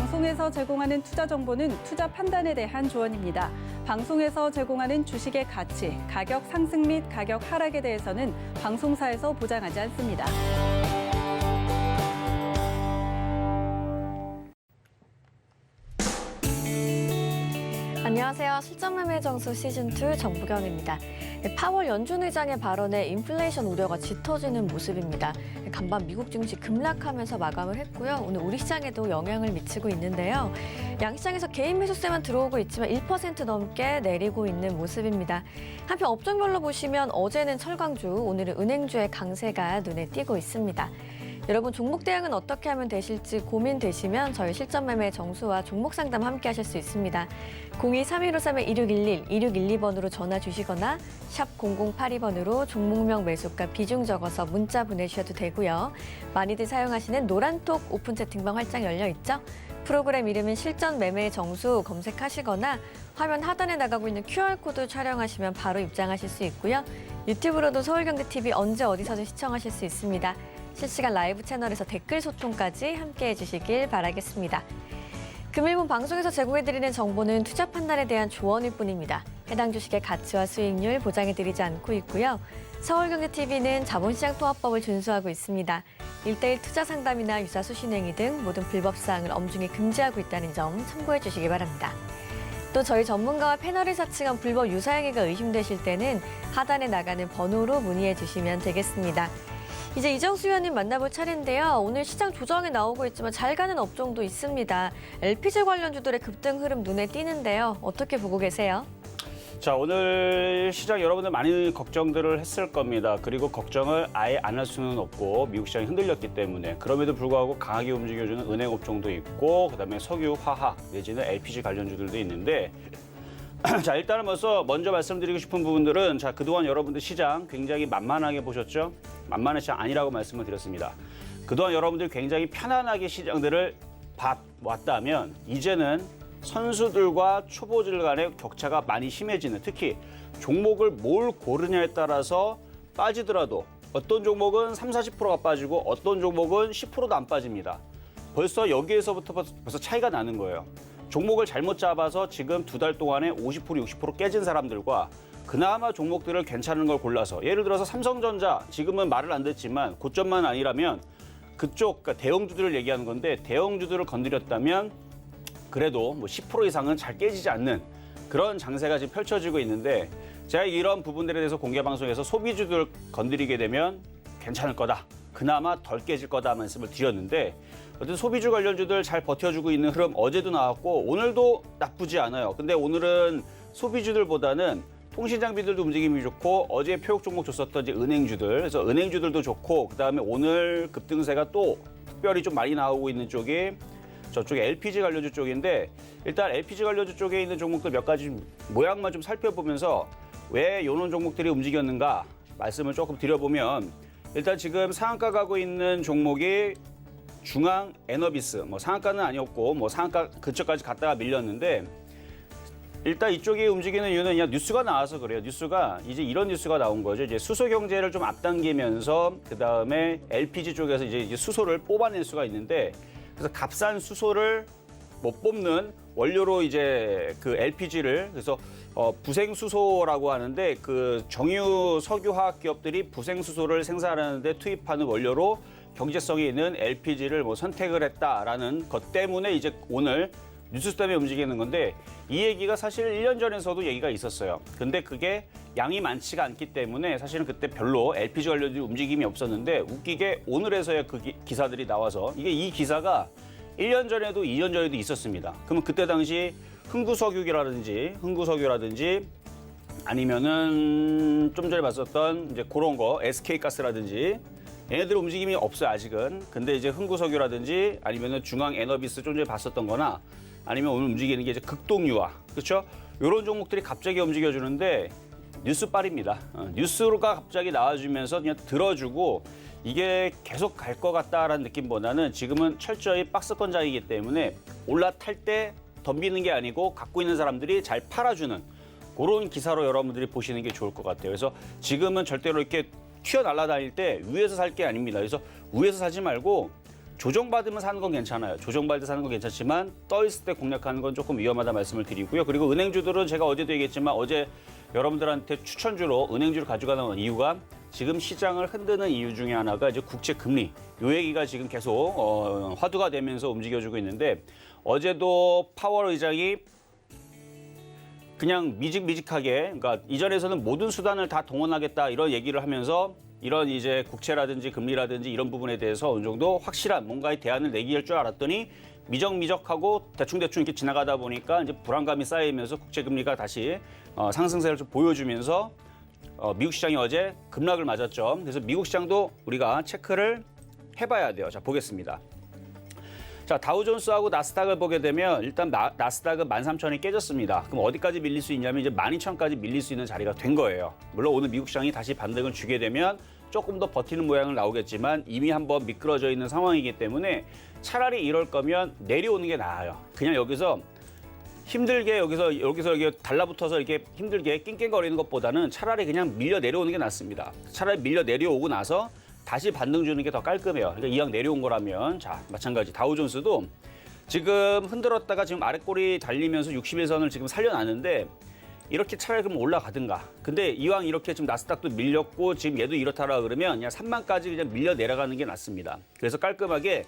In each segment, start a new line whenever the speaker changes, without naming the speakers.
방송에서 제공하는 투자 정보는 투자 판단에 대한 조언입니다. 방송에서 제공하는 주식의 가치, 가격 상승 및 가격 하락에 대해서는 방송사에서 보장하지 않습니다.
안녕하세요. 실전매매 정수 시즌2 정부경입니다. 파월 연준 의장의 발언에 인플레이션 우려가 짙어지는 모습입니다. 간밤 미국 증시 급락하면서 마감을 했고요. 오늘 우리 시장에도 영향을 미치고 있는데요. 양시장에서 개인 매수세만 들어오고 있지만 1% 넘게 내리고 있는 모습입니다. 한편 업종별로 보시면 어제는 철강주, 오늘은 은행주의 강세가 눈에 띄고 있습니다. 여러분 종목 대응은 어떻게 하면 되실지 고민되시면 저희 실전매매 정수와 종목 상담 함께 하실 수 있습니다. 02-3153-2611, 2612번으로 전화 주시거나 샵 0082번으로 종목명 매수가 비중 적어서 문자 보내주셔도 되고요. 많이들 사용하시는 노란톡 오픈 채팅방 활짝 열려 있죠? 프로그램 이름은 실전매매 정수 검색하시거나 화면 하단에 나가고 있는 QR코드 촬영하시면 바로 입장하실 수 있고요. 유튜브로도 서울경제TV 언제 어디서든 시청하실 수 있습니다. 실시간 라이브 채널에서 댓글 소통까지 함께해 주시길 바라겠습니다. 금일본 방송에서 제공해드리는 정보는 투자 판단에 대한 조언일 뿐입니다. 해당 주식의 가치와 수익률 보장해드리지 않고 있고요. 서울경제TV는 자본시장 통합법을 준수하고 있습니다. 1:1 투자 상담이나 유사 수신행위 등 모든 불법사항을 엄중히 금지하고 있다는 점 참고해 주시기 바랍니다. 또 저희 전문가와 패널이 사칭한 불법 유사행위가 의심되실 때는 하단에 나가는 번호로 문의해 주시면 되겠습니다. 이제 이정수 위원님 만나볼 차례인데요. 오늘 시장 조정이 나오고 있지만 잘 가는 업종도 있습니다. LPG 관련주들의 급등 흐름 눈에 띄는데요. 어떻게 보고 계세요?
자, 오늘 시장 여러분들 많이 걱정들을 했을 겁니다. 그리고 걱정을 아예 안 할 수는 없고 미국 시장이 흔들렸기 때문에 그럼에도 불구하고 강하게 움직여주는 은행 업종도 있고 그다음에 석유, 화학 내지는 LPG 관련주들도 있는데 자, 일단은 먼저 말씀드리고 싶은 부분들은 자, 그동안 여러분들 시장 굉장히 만만하게 보셨죠? 만만한 시장 아니라고 말씀을 드렸습니다. 그동안 여러분들 굉장히 편안하게 시장들을 봐왔다면 이제는 선수들과 초보들 간의 격차가 많이 심해지는 특히 종목을 뭘 고르냐에 따라서 빠지더라도 어떤 종목은 30-40%가 빠지고 어떤 종목은 10%도 안 빠집니다. 벌써 여기에서부터 벌써 차이가 나는 거예요. 종목을 잘못 잡아서 지금 2달 동안에 50%, 60% 깨진 사람들과 그나마 종목들을 괜찮은 걸 골라서 예를 들어서 삼성전자 지금은 말을 안 듣지만 고점만 아니라면 그쪽 그러니까 대형주들을 얘기하는 건데 대형주들을 건드렸다면 그래도 뭐 10% 이상은 잘 깨지지 않는 그런 장세가 지금 펼쳐지고 있는데 제가 이런 부분들에 대해서 공개 방송에서 소비주들 건드리게 되면 괜찮을 거다. 그나마 덜 깨질 거다 말씀을 드렸는데 어쨌든 소비주 관련주들 잘 버텨주고 있는 흐름 어제도 나왔고 오늘도 나쁘지 않아요. 근데 오늘은 소비주들보다는 통신장비들도 움직임이 좋고 어제 표역 종목 줬었던 이제 은행주들 그래서 은행주들도 좋고 그다음에 오늘 급등세가 또 특별히 좀 많이 나오고 있는 쪽이 저쪽에 LPG 관련주 쪽인데 일단 LPG 관련주 쪽에 있는 종목들 몇 가지 모양만 좀 살펴보면서 왜 이런 종목들이 움직였는가 말씀을 조금 드려보면 일단 지금 상한가 가고 있는 종목이 중앙 에너비스 뭐 상한가는 아니었고 뭐 상한가 근처까지 갔다가 밀렸는데 일단 이쪽이 움직이는 이유는 그냥 뉴스가 나와서 그래요. 뉴스가 이제 이런 뉴스가 나온 거죠. 이제 수소 경제를 좀 앞당기면서 그 다음에 LPG 쪽에서 이제 수소를 뽑아낼 수가 있는데 그래서 값싼 수소를 못 뽑는 원료로 이제 그 LPG를 그래서 부생수소라고 하는데 그 정유 석유화학 기업들이 부생수소를 생산하는데 투입하는 원료로 경제성이 있는 LPG를 뭐 선택을 했다라는 것 때문에 이제 오늘 뉴스 때문에 움직이는 건데 이 얘기가 사실 1년 전에서도 얘기가 있었어요. 근데 그게 양이 많지가 않기 때문에 사실은 그때 별로 LPG 관련된 움직임이 없었는데 웃기게 오늘에서야 그 기사들이 나와서 이게 이 기사가 1년 전에도 2년 전에도 있었습니다. 그러면 그때 당시 흥구석유라든지 아니면은 좀 전에 봤었던 이제 그런 거 SK가스라든지 얘네들 움직임이 없어요 아직은. 근데 이제 흥구석유라든지 아니면은 중앙에너비스 좀 전에 봤었던 거나 아니면 오늘 움직이는 게 이제 극동유화 그렇죠? 이런 종목들이 갑자기 움직여주는데 뉴스빨입니다. 뉴스가 갑자기 나와주면서 그냥 들어주고 이게 계속 갈 것 같다라는 느낌보다는 지금은 철저히 박스권장이기 때문에 올라탈 때 덤비는 게 아니고 갖고 있는 사람들이 잘 팔아주는 그런 기사로 여러분들이 보시는 게 좋을 것 같아요. 그래서 지금은 절대로 이렇게 튀어날아다닐 때 위에서 살 게 아닙니다. 그래서 위에서 사지 말고 조정받으면 사는 건 괜찮아요. 조정받을 때 사는 건 괜찮지만 떠 있을 때 공략하는 건 조금 위험하다 말씀을 드리고요. 그리고 은행주들은 제가 어제도 얘기했지만 어제 여러분들한테 추천주로 은행주를 가져가는 이유가 지금 시장을 흔드는 이유 중에 하나가 이제 국채 금리 요 얘기가 지금 계속 화두가 되면서 움직여주고 있는데 어제도 파월 의장이 그냥 미직미직하게 그러니까 이전에서는 모든 수단을 다 동원하겠다 이런 얘기를 하면서 이런 이제 국채라든지 금리라든지 이런 부분에 대해서 어느 정도 확실한 뭔가의 대안을 내기할 줄 알았더니 미적미적하고 대충대충 이렇게 지나가다 보니까 이제 불안감이 쌓이면서 국채 금리가 다시 상승세를 좀 보여주면서 미국 시장이 어제 급락을 맞았죠. 그래서 미국 시장도 우리가 체크를 해봐야 돼요. 자, 보겠습니다. 자, 다우존스하고 나스닥을 보게 되면 일단 나스닥은 13,000이 깨졌습니다. 그럼 어디까지 밀릴 수 있냐면 이제 12,000까지 밀릴 수 있는 자리가 된 거예요. 물론 오늘 미국 시장이 다시 반등을 주게 되면 조금 더 버티는 모양을 나오겠지만 이미 한번 미끄러져 있는 상황이기 때문에 차라리 이럴 거면 내려오는 게 나아요. 그냥 여기서 힘들게 여기서 이렇게 달라붙어서 이렇게 힘들게 낑낑거리는 것보다는 차라리 그냥 밀려 내려오는 게 낫습니다. 차라리 밀려 내려오고 나서 다시 반등 주는 게 더 깔끔해요. 그러니까 이왕 내려온 거라면 자 마찬가지 다우존스도 지금 흔들었다가 지금 아랫골이 달리면서 61선을 지금 살려놨는데 이렇게 차라리 그럼 올라가든가. 근데 이왕 이렇게 지금 나스닥도 밀렸고 지금 얘도 이렇다라 그러면 그냥 3만까지 그냥 밀려 내려가는 게 낫습니다. 그래서 깔끔하게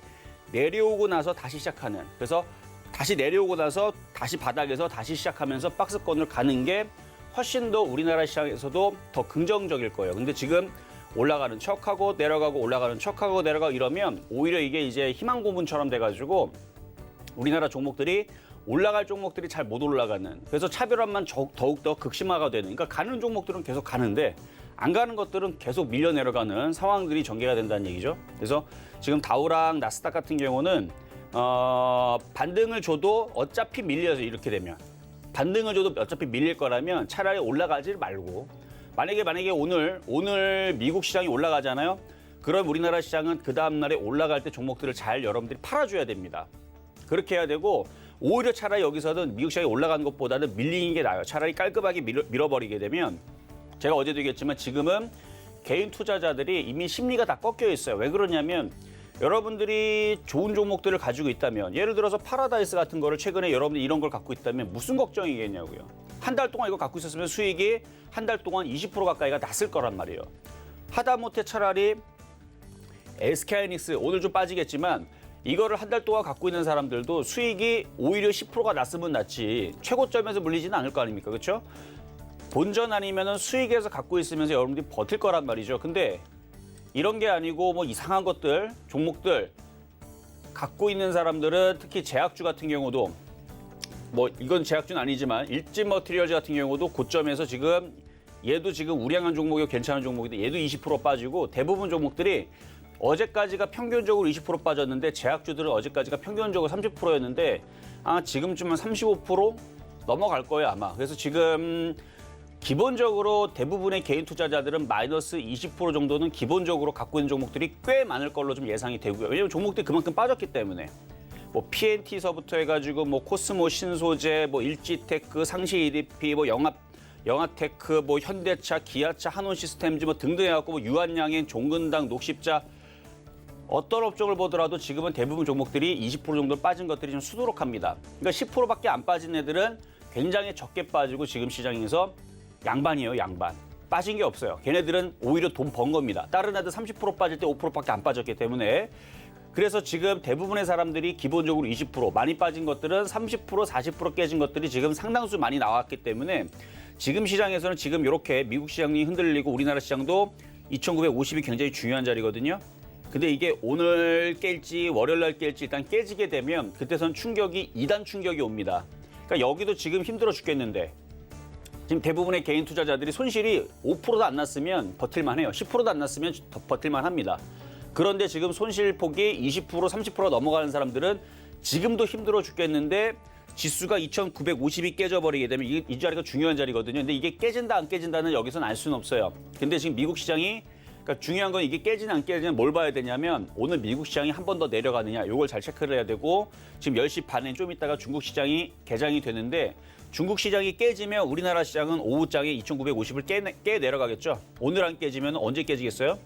내려오고 나서 다시 시작하는. 그래서 다시 내려오고 나서 다시 바닥에서 다시 시작하면서 박스권을 가는 게 훨씬 더 우리나라 시장에서도 더 긍정적일 거예요. 근데 지금 올라가는 척하고 내려가고 올라가는 척하고 내려가고 이러면 오히려 이게 이제 희망 고문처럼 돼가지고 우리나라 종목들이 올라갈 종목들이 잘 못 올라가는 그래서 차별화만 더욱더 극심화가 되는 그러니까 가는 종목들은 계속 가는데 안 가는 것들은 계속 밀려 내려가는 상황들이 전개가 된다는 얘기죠. 그래서 지금 다우랑 나스닥 같은 경우는 반등을 줘도 어차피 밀려서 이렇게 되면 반등을 줘도 어차피 밀릴 거라면 차라리 올라가지 말고 만약에 오늘 미국 시장이 올라가잖아요. 그럼 우리나라 시장은 그 다음 날에 올라갈 때 종목들을 잘 여러분들이 팔아줘야 됩니다. 그렇게 해야 되고 오히려 차라리 여기서는 미국 시장이 올라가는 것보다는 밀리는 게 나아요. 차라리 깔끔하게 밀어버리게 되면 제가 어제도 얘기했지만 지금은 개인 투자자들이 이미 심리가 다 꺾여 있어요. 왜 그러냐면 여러분들이 좋은 종목들을 가지고 있다면 예를 들어서 파라다이스 같은 거를 최근에 여러분들이 이런 걸 갖고 있다면 무슨 걱정이겠냐고요. 한 달 동안 이거 갖고 있었으면 수익이 한 달 동안 20% 가까이가 났을 거란 말이에요. 하다못해 차라리 SK하이닉스 오늘 좀 빠지겠지만 이거를 한 달 동안 갖고 있는 사람들도 수익이 오히려 10%가 났으면 낫지 최고점에서 물리지는 않을 거 아닙니까? 그렇죠? 본전 아니면은 수익에서 갖고 있으면서 여러분들이 버틸 거란 말이죠. 근데 이런 게 아니고 뭐 이상한 것들, 종목들 갖고 있는 사람들은 특히 제약주 같은 경우도 뭐 이건 제약주는 아니지만 일진 머티리얼즈 같은 경우도 고점에서 지금 얘도 지금 우량한 종목이 괜찮은 종목인데 얘도 20% 빠지고 대부분 종목들이 어제까지가 평균적으로 20% 빠졌는데 제약주들은 어제까지가 평균적으로 30%였는데 지금쯤은 35% 넘어갈 거예요 아마. 그래서 지금 기본적으로 대부분의 개인 투자자들은 마이너스 20% 정도는 기본적으로 갖고 있는 종목들이 꽤 많을 걸로 좀 예상이 되고요. 왜냐하면 종목들이 그만큼 빠졌기 때문에. 뭐 PNT서부터 해가지고 뭐 코스모 신소재, 뭐 일지테크, 상시 EDP, 뭐 영화테크, 뭐 현대차, 기아차, 한원시스템즈 뭐 등등 해갖고 뭐 유한양행, 종근당, 녹십자 어떤 업종을 보더라도 지금은 대부분 종목들이 20% 정도 빠진 것들이 좀 수두룩합니다. 그러니까 10%밖에 안 빠진 애들은 굉장히 적게 빠지고 지금 시장에서 양반이에요, 양반. 빠진 게 없어요. 걔네들은 오히려 돈 번 겁니다. 다른 애들 30% 빠질 때 5%밖에 안 빠졌기 때문에 그래서 지금 대부분의 사람들이 기본적으로 20% 많이 빠진 것들은 30%, 40% 깨진 것들이 지금 상당수 많이 나왔기 때문에 지금 시장에서는 지금 이렇게 미국 시장이 흔들리고 우리나라 시장도 2950이 굉장히 중요한 자리거든요. 근데 이게 오늘 깰지 월요일 날 깰지 일단 깨지게 되면 그때선 충격이 2단 충격이 옵니다. 그러니까 여기도 지금 힘들어 죽겠는데 지금 대부분의 개인 투자자들이 손실이 5%도 안 났으면 버틸만 해요. 10%도 안 났으면 더 버틸만 합니다. 그런데 지금 손실폭이 20%, 30% 넘어가는 사람들은 지금도 힘들어 죽겠는데 지수가 2950이 깨져버리게 되면 이 자리가 중요한 자리거든요. 근데 이게 깨진다 안 깨진다는 여기서는 알 수는 없어요. 근데 지금 미국 시장이 그러니까 중요한 건 이게 깨지냐 안 깨지냐 뭘 봐야 되냐면 오늘 미국 시장이 한 번 더 내려가느냐 이걸 잘 체크를 해야 되고 지금 10시 반에 좀 있다가 중국 시장이 개장이 되는데 중국 시장이 깨지면 우리나라 시장은 오후장에 2950을 깨 내려가겠죠. 오늘 안 깨지면 언제 깨지겠어요?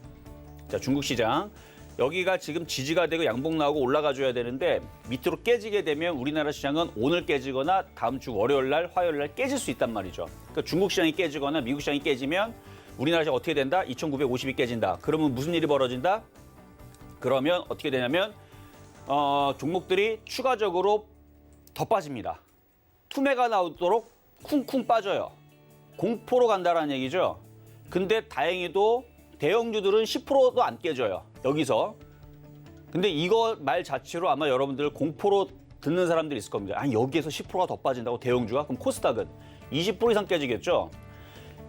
자, 중국 시장 여기가 지금 지지가 되고 양봉 나오고 올라가줘야 되는데 밑으로 깨지게 되면 우리나라 시장은 오늘 깨지거나 다음 주 월요일 날, 화요일 날 깨질 수 있단 말이죠. 그러니까 중국 시장이 깨지거나 미국 시장이 깨지면 우리나라 시장 어떻게 된다? 2,950이 깨진다. 그러면 무슨 일이 벌어진다? 그러면 어떻게 되냐면 종목들이 추가적으로 더 빠집니다. 투매가 나오도록 쿵쿵 빠져요. 공포로 간다라는 얘기죠. 근데 다행히도 대형주들은 10%도 안 깨져요. 여기서. 근데 이거 말 자체로 아마 여러분들 공포로 듣는 사람들이 있을 겁니다. 아니 여기에서 10%가 더 빠진다고 대형주가? 그럼 코스닥은 20% 이상 깨지겠죠.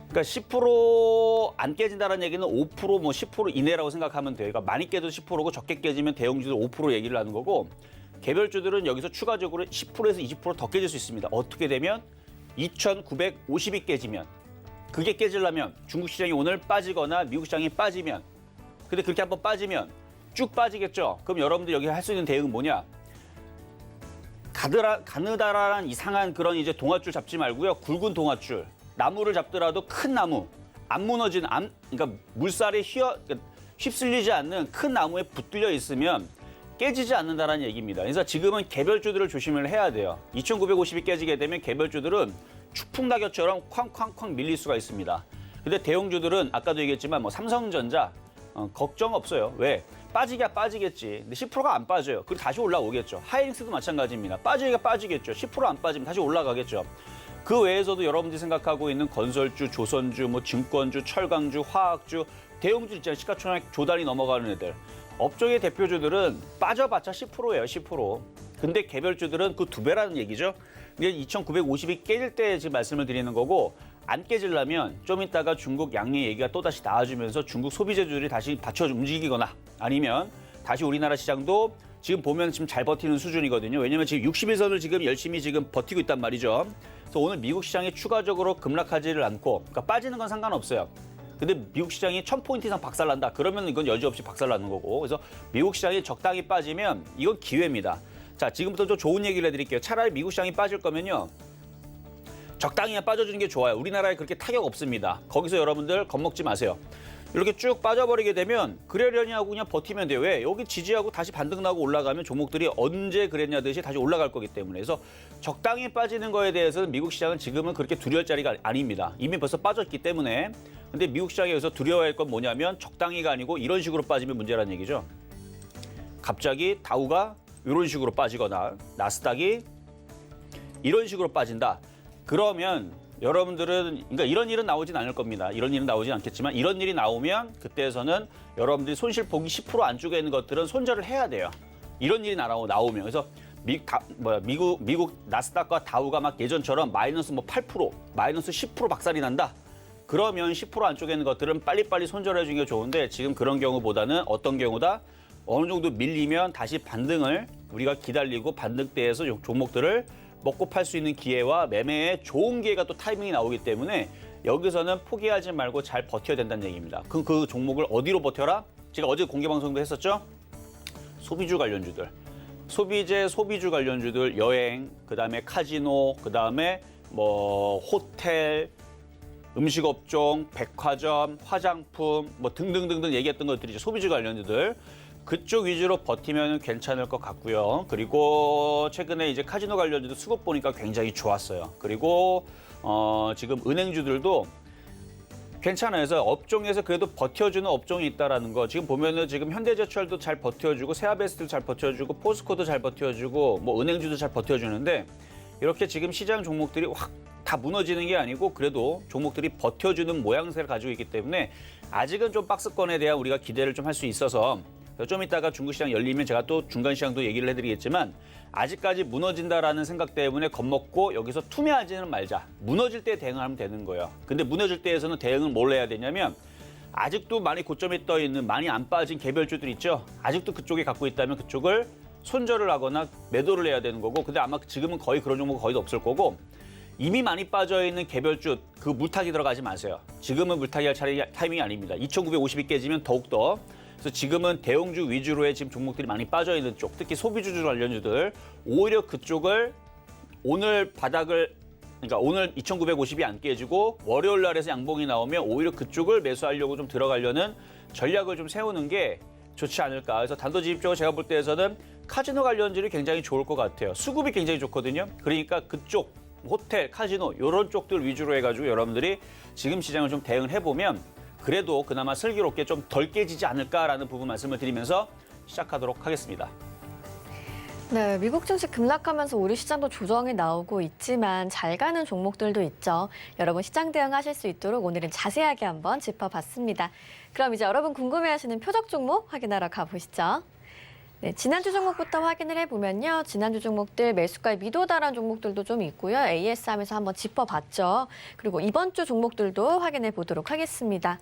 그러니까 10%안 깨진다는 얘기는 5% 뭐 10% 이내라고 생각하면 돼요. 그러니까 많이 깨도 10%고 적게 깨지면 대형주들 5% 얘기를 하는 거고 개별주들은 여기서 추가적으로 10%에서 20% 더 깨질 수 있습니다. 어떻게 되면 2,950이 깨지면 그게 깨지려면 중국 시장이 오늘 빠지거나 미국 시장이 빠지면 근데 그렇게 한번 빠지면 쭉 빠지겠죠. 그럼 여러분들 여기 할 수 있는 대응은 뭐냐? 가느다란 이상한 그런 이제 동아줄 잡지 말고요. 굵은 동아줄. 나무를 잡더라도 큰 나무. 안 무너지는 그러니까 물살이 휩쓸리지 않는 큰 나무에 붙들려 있으면 깨지지 않는다는 얘기입니다. 그래서 지금은 개별주들을 조심을 해야 돼요. 2,950이 깨지게 되면 개별주들은 추풍낙엽처럼 쾅쾅쾅 밀릴 수가 있습니다. 근데 대형주들은 아까도 얘기했지만 뭐 삼성전자 걱정 없어요. 왜? 빠지기야 빠지겠지. 근데 10%가 안 빠져요. 그리고 다시 올라오겠죠. 하이닉스도 마찬가지입니다. 빠지기가 빠지겠죠. 10% 안 빠지면 다시 올라가겠죠. 그 외에서도 여러분들이 생각하고 있는 건설주, 조선주, 뭐 증권주, 철강주, 화학주, 대형주 있잖아요. 시가총액 조단이 넘어가는 애들. 업종의 대표주들은 빠져봤자 10%예요. 10%. 근데 개별주들은 그 2배라는 얘기죠. 이게 2,950이 깨질 때 지금 말씀을 드리는 거고 안 깨지려면 좀 이따가 중국 양리 얘기가 또다시 나와주면서 중국 소비재주들이 다시 받쳐 움직이거나 아니면 다시 우리나라 시장도 지금 보면 지금 잘 버티는 수준이거든요. 왜냐면 지금 61선을 지금 열심히 지금 버티고 있단 말이죠. 그래서 오늘 미국 시장이 추가적으로 급락하지를 않고 그러니까 빠지는 건 상관없어요. 근데 미국 시장이 1,000포인트 이상 박살난다. 그러면 이건 여지없이 박살나는 거고. 그래서 미국 시장이 적당히 빠지면 이건 기회입니다. 자, 지금부터 좀 좋은 얘기를 해드릴게요. 차라리 미국 시장이 빠질 거면요. 적당히 빠져주는 게 좋아요. 우리나라에 그렇게 타격 없습니다. 거기서 여러분들 겁먹지 마세요. 이렇게 쭉 빠져버리게 되면 그러려니 하고 그냥 버티면 돼요. 왜? 여기 지지하고 다시 반등 나고 올라가면 종목들이 언제 그랬냐 듯이 다시 올라갈 거기 때문에. 그래서 적당히 빠지는 거에 대해서는 미국 시장은 지금은 그렇게 두려울 자리가 아닙니다. 이미 벌써 빠졌기 때문에. 근데 미국 시장에 여기서 두려워할 건 뭐냐면 적당히가 아니고 이런 식으로 빠지면 문제라는 얘기죠. 갑자기 다우가 이런 식으로 빠지거나 나스닥이 이런 식으로 빠진다. 그러면 여러분들은 그러니까 이런 일은 나오진 않을 겁니다. 이런 일은 나오진 않겠지만 이런 일이 나오면 그때에서는 여러분들이 손실폭이 10% 안쪽에 있는 것들은 손절을 해야 돼요. 이런 일이 나오면 그래서 미국 나스닥과 다우가 막 예전처럼 마이너스 뭐 8%, 마이너스 10% 박살이 난다. 그러면 10% 안쪽에 있는 것들은 빨리빨리 손절해 주는 게 좋은데 지금 그런 경우보다는 어떤 경우다? 어느 정도 밀리면 다시 반등을 우리가 기다리고 반등대에서 종목들을 먹고 팔 수 있는 기회와 매매에 좋은 기회가 또 타이밍이 나오기 때문에 여기서는 포기하지 말고 잘 버텨야 된다는 얘기입니다. 그럼 그 종목을 어디로 버텨라? 제가 어제 공개방송도 했었죠? 소비주 관련주들. 소비주 관련주들, 여행, 그다음에 카지노, 그다음에 뭐 호텔, 음식업종, 백화점, 화장품 뭐 등등등등 얘기했던 것들이죠. 소비주 관련주들. 그쪽 위주로 버티면 괜찮을 것 같고요. 그리고 최근에 이제 카지노 관련주도 수급 보니까 굉장히 좋았어요. 그리고 지금 은행주들도 괜찮아요. 그래서 업종에서 그래도 버텨주는 업종이 있다라는 거. 지금 보면은 지금 현대제철도 잘 버텨주고 세아베스트도 잘 버텨주고 포스코도 잘 버텨주고 뭐 은행주도 잘 버텨주는데 이렇게 지금 시장 종목들이 확 다 무너지는 게 아니고 그래도 종목들이 버텨주는 모양새를 가지고 있기 때문에 아직은 좀 박스권에 대한 우리가 기대를 좀 할 수 있어서 좀 이따가 중국 시장 열리면 제가 또 중간 시장도 얘기를 해드리겠지만 아직까지 무너진다라는 생각 때문에 겁먹고 여기서 투매하지는 말자. 무너질 때 대응하면 되는 거예요. 근데 무너질 때에서는 대응을 뭘 해야 되냐면 아직도 많이 고점에 떠 있는 많이 안 빠진 개별주들 있죠. 아직도 그쪽에 갖고 있다면 그쪽을 손절을 하거나 매도를 해야 되는 거고 근데 아마 지금은 거의 그런 종목은 거의 없을 거고 이미 많이 빠져있는 개별주 그 물타기 들어가지 마세요. 지금은 물타기 할 타이밍이 아닙니다. 2,950이 깨지면 더욱더 그래서 지금은 대형주 위주로의 지금 종목들이 많이 빠져있는 쪽, 특히 소비주주 관련주들 오히려 그쪽을 오늘 바닥을 그러니까 오늘 2,950이 안 깨지고 월요일 날에서 양봉이 나오면 오히려 그쪽을 매수하려고 좀 들어가려는 전략을 좀 세우는 게 좋지 않을까. 그래서 단도직입적으로 제가 볼 때에서는 카지노 관련주들이 굉장히 좋을 것 같아요. 수급이 굉장히 좋거든요. 그러니까 그쪽 호텔, 카지노 이런 쪽들 위주로 해가지고 여러분들이 지금 시장을 좀 대응을 해보면 그래도 그나마 슬기롭게 좀 덜 깨지지 않을까라는 부분 말씀을 드리면서 시작하도록 하겠습니다.
네, 미국 증시 급락하면서 우리 시장도 조정이 나오고 있지만 잘 가는 종목들도 있죠. 여러분 시장 대응하실 수 있도록 오늘은 자세하게 한번 짚어봤습니다. 그럼 이제 여러분 궁금해하시는 표적 종목 확인하러 가보시죠. 네, 지난주 종목부터 확인을 해보면요. 지난주 종목들 매수가에 미도달한 종목들도 좀 있고요. AS 하면서 한번 짚어봤죠. 그리고 이번 주 종목들도 확인해 보도록 하겠습니다.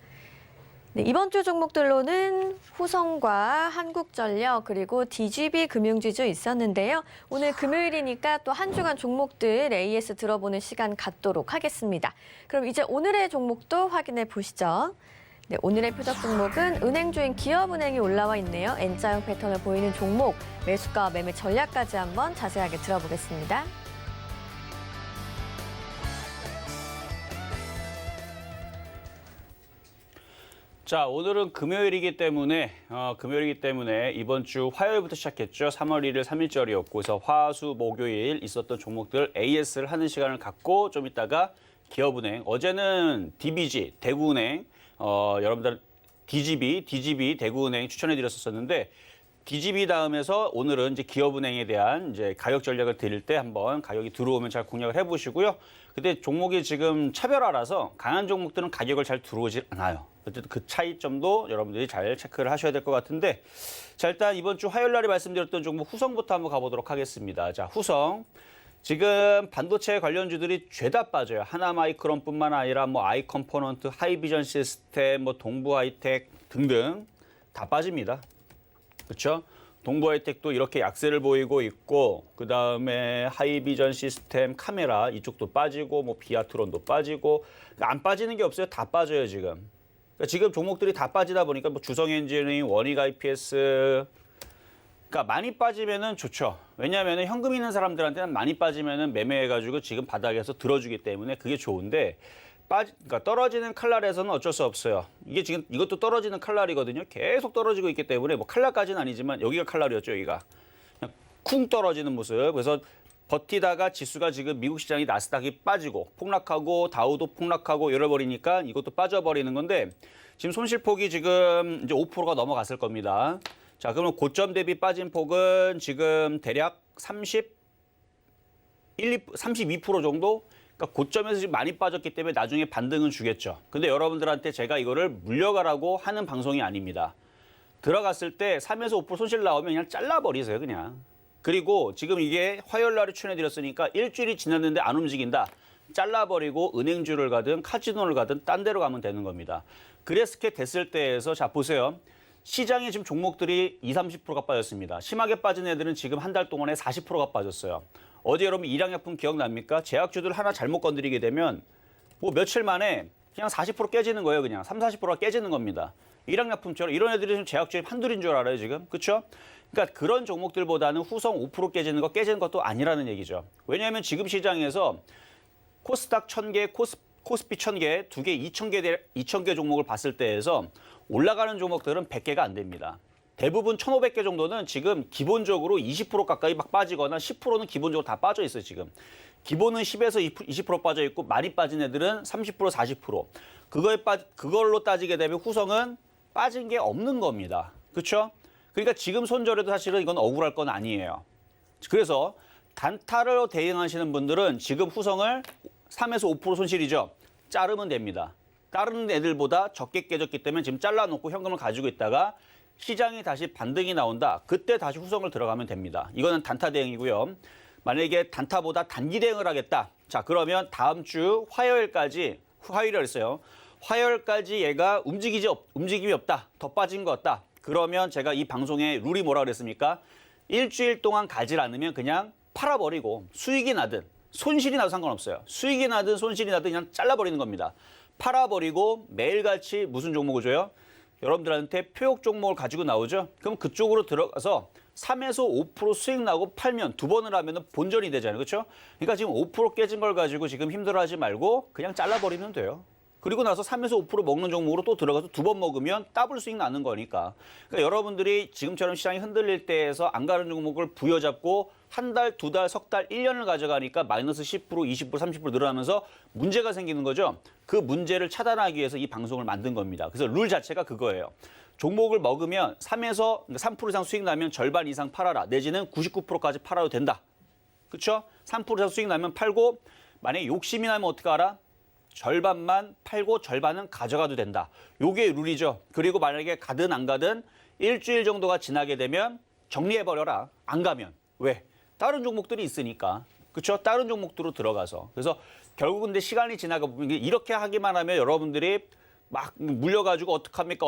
네, 이번 주 종목들로는 후성과 한국전력 그리고 DGB 금융지주 있었는데요. 오늘 금요일이니까 또 한 주간 종목들 AS 들어보는 시간 갖도록 하겠습니다. 그럼 이제 오늘의 종목도 확인해 보시죠. 네, 오늘의 표적 종목은 은행주인 기업은행이 올라와 있네요. N자형 패턴을 보이는 종목, 매수가 매매 전략까지 한번 자세하게 들어보겠습니다.
자, 오늘은 금요일이기 때문에 이번 주 화요일부터 시작했죠. 3월 1일 3일절이었고 그래서 화수 목요일 있었던 종목들 AS를 하는 시간을 갖고 좀 이따가 기업은행, 어제는 DBG 대구은행, 여러분들 DGB 대구은행 추천해 드렸었는데 DGB 다음에서 오늘은 이제 기업은행에 대한 이제 가격 전략을 드릴 때 한번 가격이 들어오면 잘 공략을 해보시고요. 근데 종목이 지금 차별화라서 강한 종목들은 가격을 잘 들어오지 않아요. 어쨌든 그 차이점도 여러분들이 잘 체크를 하셔야 될 것 같은데, 자, 일단 이번 주 화요일 날에 말씀드렸던 종목 후성부터 한번 가보도록 하겠습니다. 자, 후성. 지금 반도체 관련주들이 죄다 빠져요. 하나마이크론뿐만 아니라 뭐 아이컴포넌트, 하이비전 시스템, 뭐 동부하이텍 등등 다 빠집니다. 그렇죠? 동부하이텍도 이렇게 약세를 보이고 있고, 그 다음에 하이비전 시스템, 카메라 이쪽도 빠지고, 뭐 비아트론도 빠지고, 안 빠지는 게 없어요. 다 빠져요 지금. 그러니까 지금 종목들이 다 빠지다 보니까 뭐 주성엔지니어링, 원익 IPS, 그러니까 많이 빠지면은 좋죠. 왜냐하면 현금 있는 사람들한테는 많이 빠지면은 매매해가지고 지금 바닥에서 들어주기 때문에 그게 좋은데. 그러니까 떨어지는 칼날에서는 어쩔 수 없어요. 이게 지금 이것도 떨어지는 칼날이거든요. 계속 떨어지고 있기 때문에 뭐 칼날까지는 아니지만 여기가 칼날이었죠. 여기가 그냥 쿵 떨어지는 모습. 그래서 버티다가 지수가 지금 미국 시장이 나스닥이 빠지고 폭락하고 다우도 폭락하고 열어버리니까 이것도 빠져버리는 건데 지금 손실폭이 지금 이제 5%가 넘어갔을 겁니다. 자, 그러면 고점 대비 빠진 폭은 지금 대략 32% 정도. 그러니까 고점에서 지금 많이 빠졌기 때문에 나중에 반등은 주겠죠. 근데 여러분들한테 제가 이거를 물려가라고 하는 방송이 아닙니다. 들어갔을 때 3에서 5% 손실 나오면 그냥 잘라버리세요, 그냥. 그리고 지금 이게 화요일 날에 추천해드렸으니까 일주일이 지났는데 안 움직인다. 잘라버리고 은행주를 가든 카지노를 가든 딴 데로 가면 되는 겁니다. 그렇게 됐을 때에서 자 보세요. 시장에 지금 종목들이 20, 30%가 빠졌습니다. 심하게 빠진 애들은 지금 한 달 동안에 40%가 빠졌어요. 어제 여러분 일양약품 기억납니까? 제약주들 하나 잘못 건드리게 되면 뭐 며칠 만에 그냥 40% 깨지는 거예요. 그냥 30, 40%가 깨지는 겁니다. 일양약품처럼 이런 애들이 지금 제약주의 한둘인 줄 알아요. 지금. 그렇죠? 그러니까 그런 종목들보다는 후성 5% 깨지는 것도 아니라는 얘기죠. 왜냐하면 지금 시장에서 코스닥 1000개, 코스피 1000개, 두 개 2000개 종목을 봤을 때에서 올라가는 종목들은 100개가 안 됩니다. 대부분 1,500개 정도는 지금 기본적으로 20% 가까이 막 빠지거나 10%는 기본적으로 다 빠져 있어요, 지금. 기본은 10에서 20% 빠져 있고 많이 빠진 애들은 30%, 40%. 그걸로 따지게 되면 후성은 빠진 게 없는 겁니다. 그렇죠? 그러니까 지금 손절해도 사실은 이건 억울할 건 아니에요. 그래서 단타로 대응하시는 분들은 지금 후성을 3에서 5% 손실이죠. 자르면 됩니다. 다른 애들보다 적게 깨졌기 때문에 지금 잘라놓고 현금을 가지고 있다가 시장이 다시 반등이 나온다. 그때 다시 후성을 들어가면 됩니다. 이거는 단타 대응이고요. 만약에 단타보다 단기 대응을 하겠다. 자, 그러면 다음 주 화요일까지, 화요일에 했어요. 화요일까지 얘가 움직임이 없다. 더 빠진 것 같다. 그러면 제가 이 방송에 룰이 뭐라 그랬습니까? 일주일 동안 가지 않으면 그냥 팔아버리고 수익이 나든 손실이 나도 상관없어요. 수익이 나든 손실이 나든 그냥 잘라버리는 겁니다. 팔아버리고 매일같이 무슨 종목을 줘요? 여러분들한테 표역 종목을 가지고 나오죠? 그럼 그쪽으로 들어가서 3에서 5% 수익 나고 팔면 두 번을 하면 본전이 되잖아요. 그렇죠? 그러니까 지금 5% 깨진 걸 가지고 지금 힘들어하지 말고 그냥 잘라버리면 돼요. 그리고 나서 3에서 5% 먹는 종목으로 또 들어가서 2번 먹으면 더블 수익 나는 거니까. 그러니까 여러분들이 지금처럼 시장이 흔들릴 때에서 안 가는 종목을 부여잡고 한 달, 2달, 석 달, 1년을 가져가니까 마이너스 10%, 20%, 30% 늘어나면서 문제가 생기는 거죠. 그 문제를 차단하기 위해서 이 방송을 만든 겁니다. 그래서 룰 자체가 그거예요. 종목을 먹으면 3에서 3% 이상 수익 나면 절반 이상 팔아라. 내지는 99%까지 팔아도 된다. 그렇죠? 3% 이상 수익 나면 팔고 만약에 욕심이 나면 어떻게 알아? 절반만 팔고 절반은 가져가도 된다. 요게 룰이죠. 그리고 만약에 가든 안 가든 일주일 정도가 지나게 되면 정리해버려라. 안 가면. 왜? 다른 종목들이 있으니까. 그렇죠? 다른 종목들로 들어가서. 그래서 결국 근데 시간이 지나가 보면 이렇게 하기만 하면 여러분들이 막 물려가지고 어떡합니까?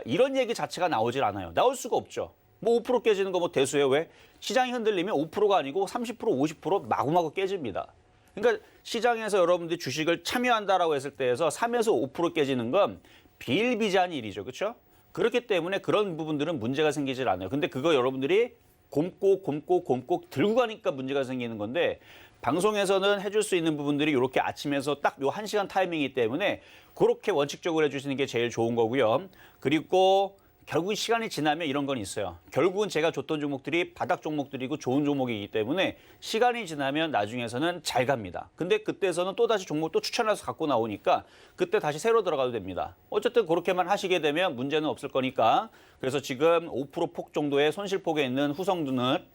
이런 얘기 자체가 나오질 않아요. 나올 수가 없죠. 뭐 5% 깨지는 거 뭐 대수예요. 왜? 시장이 흔들리면 5%가 아니고 30%, 50% 마구마구 깨집니다. 그러니까 시장에서 여러분들이 주식을 참여한다라고 했을 때에서 3에서 5% 깨지는 건 비일비재한 일이죠. 그렇죠? 그렇기 때문에 그런 부분들은 문제가 생기질 않아요. 근데 그거 여러분들이 곰고 들고 가니까 문제가 생기는 건데 방송에서는 해줄 수 있는 부분들이 이렇게 아침에서 딱 요 1시간 타이밍이기 때문에 그렇게 원칙적으로 해주시는 게 제일 좋은 거고요. 그리고 결국 시간이 지나면 이런 건 있어요. 결국은 제가 줬던 종목들이 바닥 종목들이고 좋은 종목이기 때문에 시간이 지나면 나중에서는 잘 갑니다. 근데 그때서는 또다시 종목 또 추천해서 갖고 나오니까 그때 다시 새로 들어가도 됩니다. 어쨌든 그렇게만 하시게 되면 문제는 없을 거니까. 그래서 지금 5%폭 정도의 손실폭에 있는 후성주는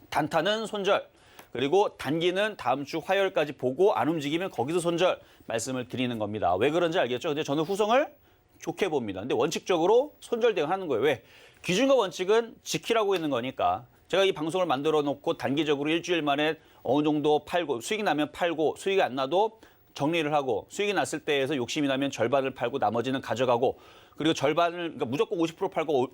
단타는 손절. 그리고 단기는 다음 주 화요일까지 보고 안 움직이면 거기서 손절 말씀을 드리는 겁니다. 왜 그런지 알겠죠? 근데 저는 후성을 좋게 봅니다. 근데 원칙적으로 손절 대응하는 거예요. 왜? 기준과 원칙은 지키라고 있는 거니까. 제가 이 방송을 만들어 놓고 단기적으로 일주일 만에 어느 정도 팔고 수익이 나면 팔고 수익이 안 나도 정리를 하고 수익이 났을 때에서 욕심이 나면 절반을 팔고 나머지는 가져가고 그리고 절반을 그러니까 무조건 50% 팔고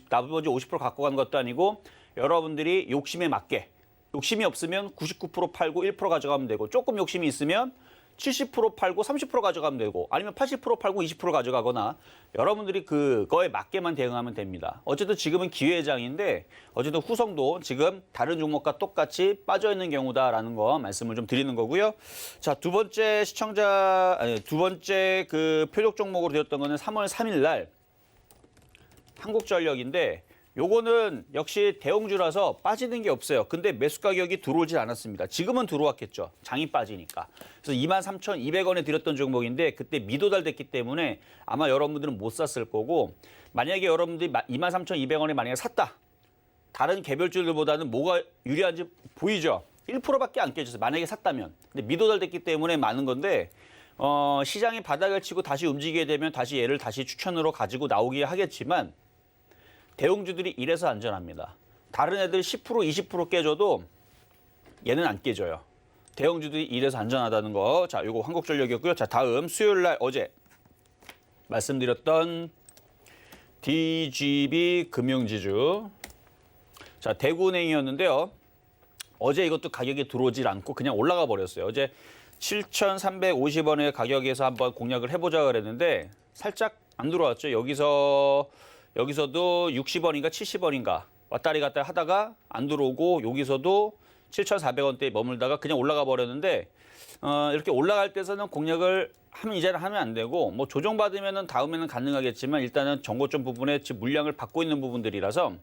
나머지 50% 갖고 가는 것도 아니고 여러분들이 욕심에 맞게 욕심이 없으면 99% 팔고 1% 가져가면 되고 조금 욕심이 있으면 70% 팔고 30% 가져가면 되고 아니면 80% 팔고 20% 가져가거나 여러분들이 그거에 맞게만 대응하면 됩니다. 어쨌든 지금은 기회장인데 어쨌든 후성도 지금 다른 종목과 똑같이 빠져있는 경우다라는 거 말씀을 좀 드리는 거고요. 자, 두 번째 두 번째 그 표적 종목으로 되었던 거는 3월 3일 날 한국전력인데 요거는 역시 대형주라서 빠지는 게 없어요. 근데 매수 가격이 들어오질 않았습니다. 지금은 들어왔겠죠. 장이 빠지니까. 그래서 23,200원에 드렸던 종목인데 그때 미도달됐기 때문에 아마 여러분들은 못 샀을 거고 만약에 여러분들이 23,200원에 만약에 샀다. 다른 개별주들보다는 뭐가 유리한지 보이죠? 1%밖에 안 깨졌어요. 만약에 샀다면. 근데 미도달됐기 때문에 많은 건데 시장이 바닥을 치고 다시 움직이게 되면 다시 얘를 다시 추천으로 가지고 나오기 하겠지만 대형주들이 이래서 안전합니다. 다른 애들 10%, 20% 깨져도 얘는 안 깨져요. 대형주들이 이래서 안전하다는 거. 자, 요거 한국전력이었고요. 자, 다음 수요일 날 어제 말씀드렸던 DGB 금융지주. 자, 대구은행이었는데요. 어제 이것도 가격이 들어오질 않고 그냥 올라가 버렸어요. 어제 7,350원의 가격에서 한번 공략을 해보자 그랬는데 살짝 안 들어왔죠. 여기서도 60원인가 70원인가 왔다리 갔다 하다가 안 들어오고 여기서도 7,400원대에 머물다가 그냥 올라가 버렸는데 이렇게 올라갈 때서는 공략을 이제는 하면 안 되고 뭐 조정받으면은 다음에는 가능하겠지만 일단은 정고점 부분에 지금 물량을 받고 있는 부분들이라서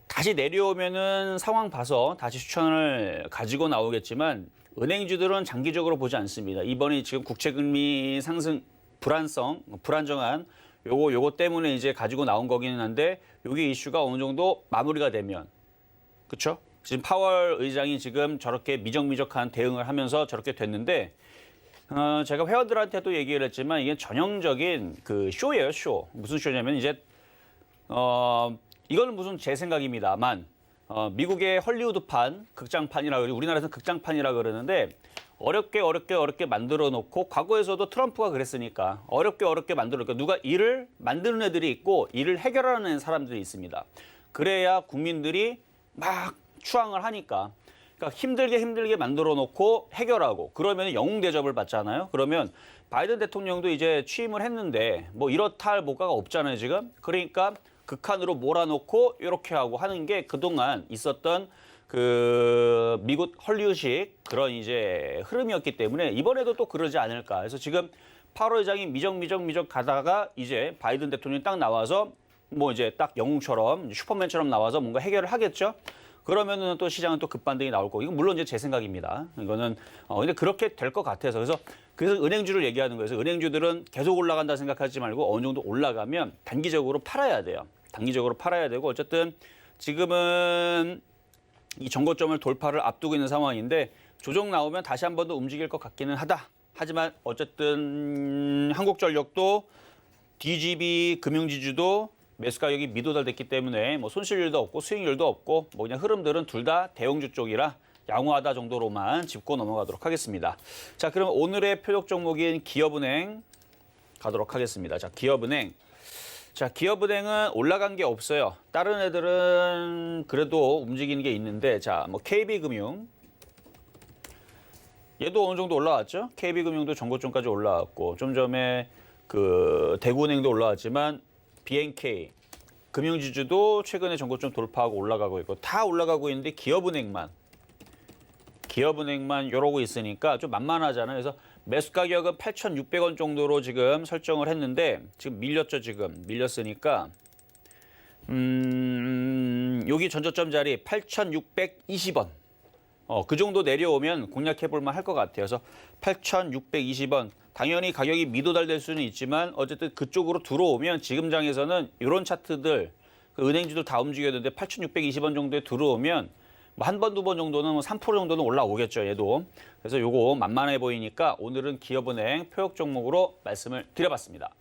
다시 내려오면은 상황 봐서 다시 추천을 가지고 나오겠지만 은행주들은 장기적으로 보지 않습니다. 이번에 지금 국채금리 상승 불안정한 요거 때문에 이제 가지고 나온 거기는 한데 요게 이슈가 어느 정도 마무리가 되면 그렇죠? 지금 파월 의장이 지금 저렇게 미적미적한 대응을 하면서 저렇게 됐는데 제가 회원들한테도 얘기를 했지만 이게 전형적인 그 쇼예요, 쇼. 무슨 쇼냐면 이제 이거는 무슨 제 생각입니다만 미국의 헐리우드판, 극장판이라 그러고 우리나라에서는 극장판이라 그러는데 어렵게 만들어 놓고 과거에서도 트럼프가 그랬으니까 어렵게 만들어 놓고 누가 일을 만드는 애들이 있고 일을 해결하는 사람들이 있습니다. 그래야 국민들이 막 추앙을 하니까 그러니까 힘들게 만들어 놓고 해결하고 그러면 영웅 대접을 받잖아요. 그러면 바이든 대통령도 이제 취임을 했는데 뭐 이렇다 할 뭐가가 없잖아요, 지금. 그러니까 극한으로 몰아놓고 이렇게 하고 하는 게 그동안 있었던 그 미국 헐리우드식 그런 이제 흐름이었기 때문에 이번에도 또 그러지 않을까. 그래서 지금 파월 의장이 미적 가다가 이제 바이든 대통령이 딱 나와서 뭐 이제 딱 영웅처럼 슈퍼맨처럼 나와서 뭔가 해결을 하겠죠. 그러면은 또 시장은 또 급반등이 나올 거고. 이건 물론 이제 제 생각입니다. 이거는 근데 그렇게 될 것 같아서 그래서 은행주를 얘기하는 거예요. 그래서 은행주들은 계속 올라간다 생각하지 말고 어느 정도 올라가면 단기적으로 팔아야 돼요. 단기적으로 팔아야 되고 어쨌든 지금은 이 정고점을 돌파를 앞두고 있는 상황인데 조정 나오면 다시 한 번 더 움직일 것 같기는 하다. 하지만 어쨌든 한국전력도 DGB 금융지주도 매수 가격이 미도달됐기 때문에 뭐 손실률도 없고 수익률도 없고 뭐 그냥 흐름들은 둘 다 대형주 쪽이라 양호하다 정도로만 짚고 넘어가도록 하겠습니다. 자, 그럼 오늘의 표적 종목인 기업은행 가도록 하겠습니다. 자, 기업은행. 자, 기업은행은 올라간 게 없어요. 다른 애들은 그래도 움직이는 게 있는데 자, 뭐 KB금융 얘도 어느 정도 올라왔죠. KB금융도 정고점까지 올라왔고 좀 전에 그 대구은행도 올라왔지만 BNK 금융지주도 최근에 정고점 돌파하고 올라가고 있고 다 올라가고 있는데 기업은행만 이러고 있으니까 좀 만만하잖아요. 그래서 매수 가격은 8,600원 정도로 지금 설정을 했는데 지금 밀렸죠. 지금 밀렸으니까 여기 전저점 자리 8,620원. 그 정도 내려오면 공략해볼만 할 것 같아요. 그래서 8,620원. 당연히 가격이 미도달될 수는 있지만 어쨌든 그쪽으로 들어오면 지금 장에서는 이런 차트들, 그 은행주들 다 움직여야 되는데 8,620원 정도에 들어오면 뭐 한 번, 두 번 정도는 뭐 3% 정도는 올라오겠죠, 얘도. 그래서 요거 만만해 보이니까 오늘은 기업은행 표적 종목으로 말씀을 드려봤습니다.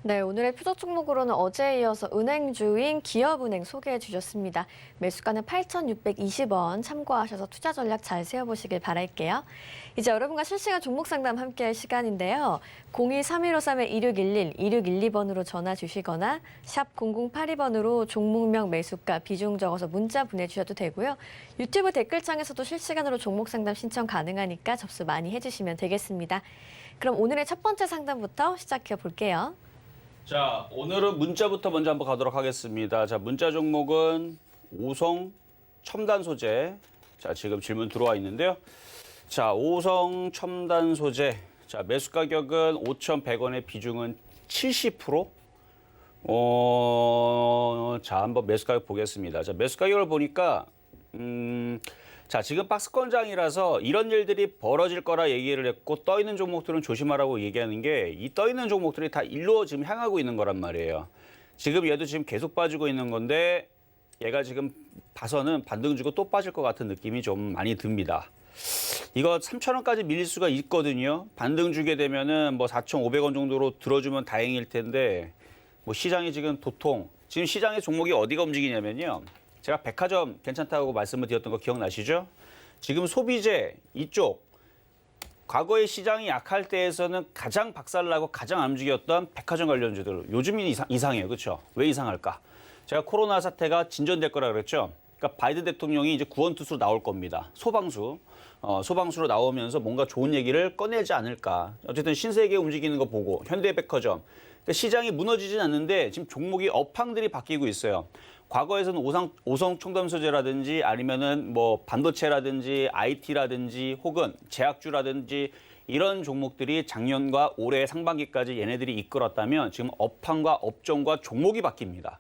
네, 오늘의 표적 종목으로는 어제에 이어서 은행주인 기업은행 소개해 주셨습니다. 매수가는 8,620원 참고하셔서 투자 전략 잘 세워보시길 바랄게요. 이제 여러분과 실시간 종목 상담 함께할 시간인데요. 02-3153-2611, 2612번으로 전화 주시거나 샵 0082번으로 종목명 매수가 비중 적어서 문자 보내주셔도 되고요. 유튜브 댓글창에서도 실시간으로 종목 상담 신청 가능하니까 접수 많이 해주시면 되겠습니다. 그럼 오늘의 첫 번째 상담부터 시작해 볼게요.
자, 오늘은 문자부터 먼저 한번 가도록 하겠습니다. 자, 문자 종목은 오성 첨단 소재. 자, 지금 질문 들어와 있는데요. 자, 오성 첨단 소재. 자, 매수 가격은 5,100원의 비중은 70%. 자, 한번 매수 가격 보겠습니다. 자, 매수 가격을 보니까 자, 지금 박스권장이라서 이런 일들이 벌어질 거라 얘기를 했고 떠 있는 종목들은 조심하라고 얘기하는 게 이 떠 있는 종목들이 다 일로 지금 향하고 있는 거란 말이에요. 지금 얘도 지금 계속 빠지고 있는 건데 얘가 지금 봐서는 반등 주고 또 빠질 것 같은 느낌이 좀 많이 듭니다. 이거 3,000원까지 밀릴 수가 있거든요. 반등 주게 되면은 뭐 4,500원 정도로 들어주면 다행일 텐데 뭐 시장이 지금 도통 지금 시장의 종목이 어디가 움직이냐면요. 제가 백화점 괜찮다고 말씀을 드렸던 거 기억나시죠? 지금 소비재 이쪽 과거에 시장이 약할 때에서는 가장 박살나고 가장 안 움직였던 백화점 관련주들 요즘이 이상해요. 그렇죠? 왜 이상할까? 제가 코로나 사태가 진전될 거라 그랬죠. 그러니까 바이든 대통령이 이제 구원투수로 나올 겁니다. 소방수로 나오면서 뭔가 좋은 얘기를 꺼내지 않을까. 어쨌든 신세계 움직이는 거 보고 현대백화점. 그러니까 시장이 무너지진 않는데 지금 종목이 업황들이 바뀌고 있어요. 과거에서는 오성 첨단 소재라든지 아니면은 뭐 반도체라든지 IT라든지 혹은 제약주라든지 이런 종목들이 작년과 올해 상반기까지 얘네들이 이끌었다면 지금 업황과 업종과 종목이 바뀝니다.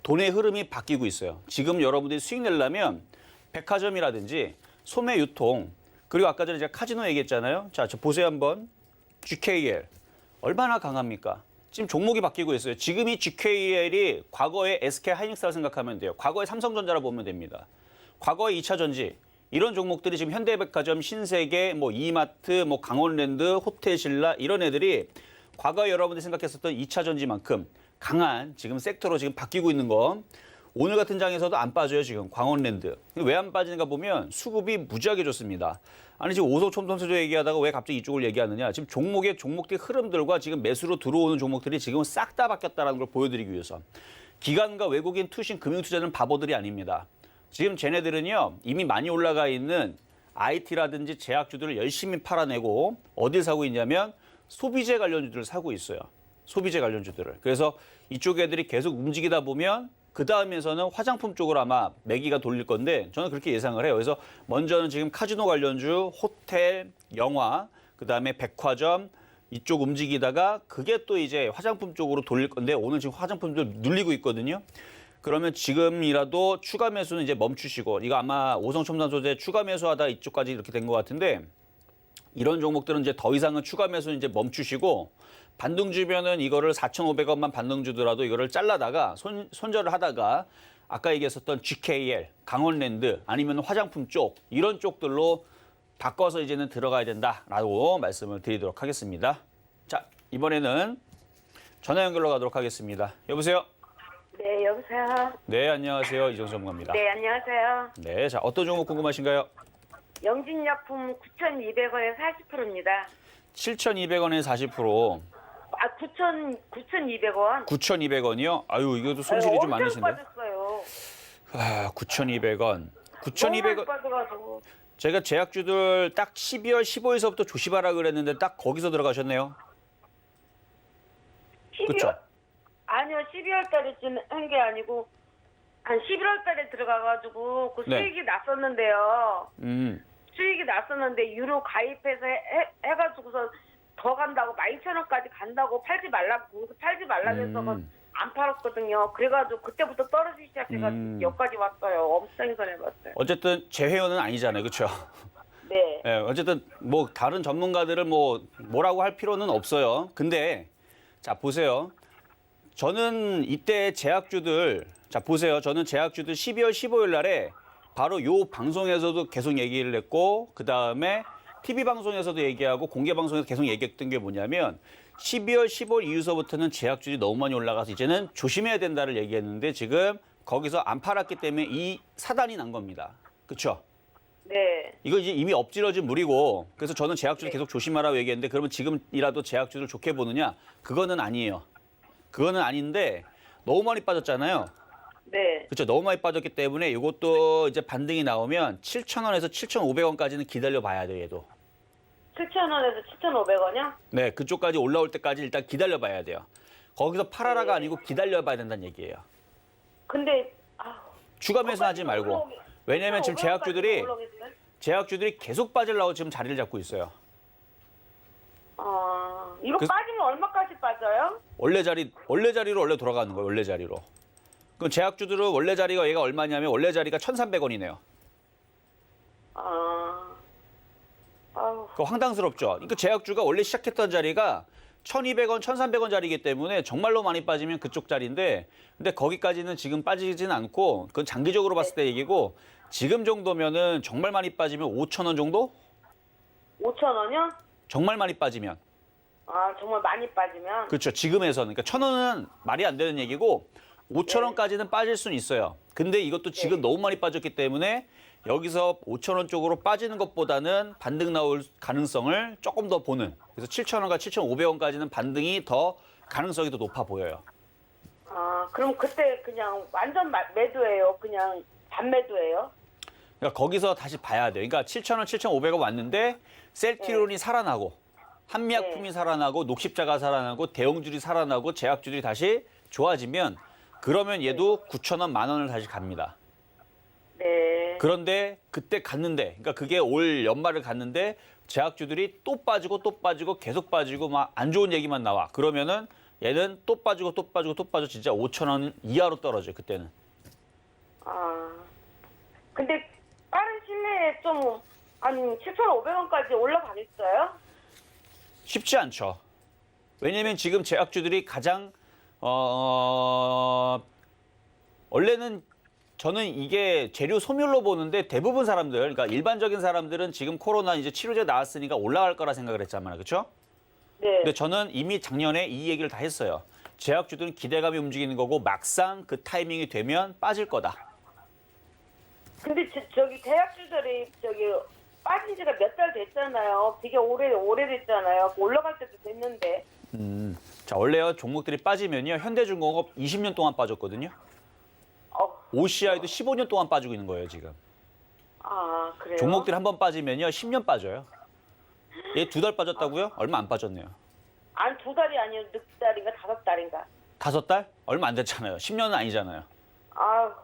돈의 흐름이 바뀌고 있어요. 지금 여러분들이 수익 내려면 백화점이라든지 소매 유통 그리고 아까 전에 제가 카지노 얘기했잖아요. 자, 저 보세요 한번. GKL 얼마나 강합니까? 지금 종목이 바뀌고 있어요. 지금 이 GKL이 과거의 SK하이닉스라고 생각하면 돼요. 과거의 삼성전자라 보면 됩니다. 과거의 2차 전지 이런 종목들이 지금 현대백화점, 신세계, 뭐 이마트, 뭐 강원랜드, 호텔신라 이런 애들이 과거에 여러분들이 생각했었던 2차 전지만큼 강한 지금 섹터로 지금 바뀌고 있는 거. 오늘 같은 장에서도 안 빠져요, 지금 광원랜드. 왜 안 빠지는가 보면 수급이 무지하게 좋습니다. 아니 지금 오석촌돈수조 얘기하다가 왜 갑자기 이쪽을 얘기하느냐. 지금 종목들의 흐름들과 지금 매수로 들어오는 종목들이 지금 싹 다 바뀌었다는 걸 보여드리기 위해서. 기관과 외국인 투신 금융투자는 바보들이 아닙니다. 지금 쟤네들은요 이미 많이 올라가 있는 IT라든지 제약주들을 열심히 팔아내고 어딜 사고 있냐면 소비재 관련주들을 사고 있어요. 소비재 관련주들을. 그래서 이쪽 애들이 계속 움직이다 보면 그 다음에서는 화장품 쪽으로 아마 매기가 돌릴 건데 저는 그렇게 예상을 해요. 그래서 먼저는 지금 카지노 관련주, 호텔, 영화, 그 다음에 백화점 이쪽 움직이다가 그게 또 이제 화장품 쪽으로 돌릴 건데 오늘 지금 화장품들 눌리고 있거든요. 그러면 지금이라도 추가 매수는 이제 멈추시고 이거 아마 오성첨단소재 추가 매수하다 이쪽까지 이렇게 된 것 같은데 이런 종목들은 이제 더 이상은 추가 매수는 이제 멈추시고 반등 주면은 이거를 4,500원만 반등 주더라도 이거를 잘라다가 손절을 하다가 아까 얘기했었던 GKL, 강원랜드 아니면 화장품 쪽 이런 쪽들로 바꿔서 이제는 들어가야 된다라고 말씀을 드리도록 하겠습니다. 자, 이번에는 전화 연결로 가도록 하겠습니다. 여보세요?
네, 여보세요.
네, 안녕하세요. 이정수 전문가입니다.
네, 안녕하세요.
네, 자, 어떤 종목 궁금하신가요?
영진약품 9,200원에 40%입니다.
7,200원에 40%,
아, 9,200원.
9,200원이요? 아유, 이것도 손실이 좀 많으신데.
엄청 빠졌어요.
아, 9,200원. 9,200원.
너무 빠져가지고.
제가 제약주들 딱 12월 15일서부터 조심하라 그랬는데 딱 거기서 들어가셨네요.
12월,
그쵸?
아니요, 12월 달에 한 게 아니고 한 11월 달에 들어가가지고 그
네.
수익이 났었는데요.
음.
수익이 났었는데 유료 가입해서 해가지고서 더 간다고 12,000원까지 간다고 팔지 말라고 해서 안 팔았거든요. 그래가지고 그때부터 떨어지기 시작해가지고 여기까지 왔어요. 엄청 손해봤어요.
어쨌든 제 회원은 아니잖아요. 그렇죠?
네.
예, 어쨌든 뭐 다른 전문가들을 뭐라고 할 필요는 없어요. 근데 자, 보세요. 저는 이때 제약주들 자, 보세요. 저는 제약주들 12월 15일 날에 바로 요 방송에서도 계속 얘기를 했고 그다음에 TV 방송에서도 얘기하고 공개 방송에서 계속 얘기했던 게 뭐냐면 12월 15일 이후서부터는 제약주들이 너무 많이 올라가서 이제는 조심해야 된다를 얘기했는데 지금 거기서 안 팔았기 때문에 이 사단이 난 겁니다. 그렇죠?
네.
이거 이제 이미 엎질러진 물이고 그래서 저는 제약주를 계속 조심하라고 얘기했는데 그러면 지금이라도 제약주를 좋게 보느냐? 그거는 아니에요. 그거는 아닌데 너무 많이 빠졌잖아요.
네.
그렇죠. 너무 많이 빠졌기 때문에 이것도 이제 반등이 나오면 7,000원에서 7,500원까지는 기다려 봐야 돼요, 얘도.
7,000원에서 7,500원이요?
네, 그쪽까지 올라올 때까지 일단 기다려 봐야 돼요. 거기서 팔아라가 아니고 기다려 봐야 된다는 얘기예요.
근데
추가 매수하지 말고. 왜냐면 지금 제약주들이 계속 빠지려고 지금 자리를 잡고 있어요.
이거
그-
빠지면 얼마까지 빠져요?
원래 자리로 원래 돌아가는 거예요, 원래 자리로. 그럼 제약주들은 원래 자리가 얘가 얼마냐면 원래 자리가 1,300원이네요. 그거 황당스럽죠. 그러니까 제약주가 원래 시작했던 자리가 1,200원, 1,300원 자리이기 때문에 정말로 많이 빠지면 그쪽 자리인데 근데 거기까지는 지금 빠지진 않고 그건 장기적으로 봤을 때 얘기고 지금 정도면은 정말 많이 빠지면 5,000원 정도?
5,000원이요?
정말 많이 빠지면.
정말 많이 빠지면?
그렇죠. 지금에서는. 그러니까 1,000원은 말이 안 되는 얘기고 5,000원까지는 빠질 수는 있어요. 근데 이것도 지금 너무 많이 빠졌기 때문에 여기서 5,000원 쪽으로 빠지는 것보다는 반등 나올 가능성을 조금 더 보는. 그래서 7,000원과 7,500원까지는 반등이 더 가능성이 더 높아 보여요.
그럼 그때 그냥 완전 매도예요? 그냥 반매도예요?
그러니까 거기서 다시 봐야 돼요. 그러니까 7,000원, 7,500원 왔는데 셀트리온이 살아나고 한미약품이 살아나고 녹십자가 살아나고 대형주들이 살아나고 제약주들이 다시 좋아지면 그러면 얘도 9,000원, 10,000원을 다시 갑니다.
네.
그런데 그때 갔는데, 그러니까 그게 올 연말을 갔는데 제약주들이 또 빠지고 또 빠지고 계속 빠지고 막 안 좋은 얘기만 나와. 그러면은 얘는 또 빠지고 또 빠지고 또 빠져 진짜 5,000원 이하로 떨어져요. 그때는.
근데 빠른 시내에 좀 한 7,500원까지 올라가겠어요?
쉽지 않죠. 왜냐면 지금 제약주들이 가장 원래는 저는 이게 재료 소멸로 보는데 대부분 사람들, 그러니까 일반적인 사람들은 지금 코로나 이제 치료제 나왔으니까 올라갈 거라 생각을 했잖아요. 그렇죠?
네.
근데 저는 이미 작년에 이 얘기를 다 했어요. 제약주들은 기대감이 움직이는 거고 막상 그 타이밍이 되면 빠질 거다.
근데 저기 대학주들이 저기 빠진 지가 몇 달 됐잖아요. 되게 오래됐잖아요. 올라갈 때도 됐는데.
자, 원래요 종목들이 빠지면요 현대중공업 20년 동안 빠졌거든요. OCI도 15년 동안 빠지고 있는 거예요 지금.
아, 그래요?
종목들이 한 번 빠지면요 10년 빠져요. 얘 2달 빠졌다고요? 얼마 안 빠졌네요.
아니, 2달이 아니고 6달인가 5달인가.
5달? 얼마 안 됐잖아요. 10년은 아니잖아요.
아,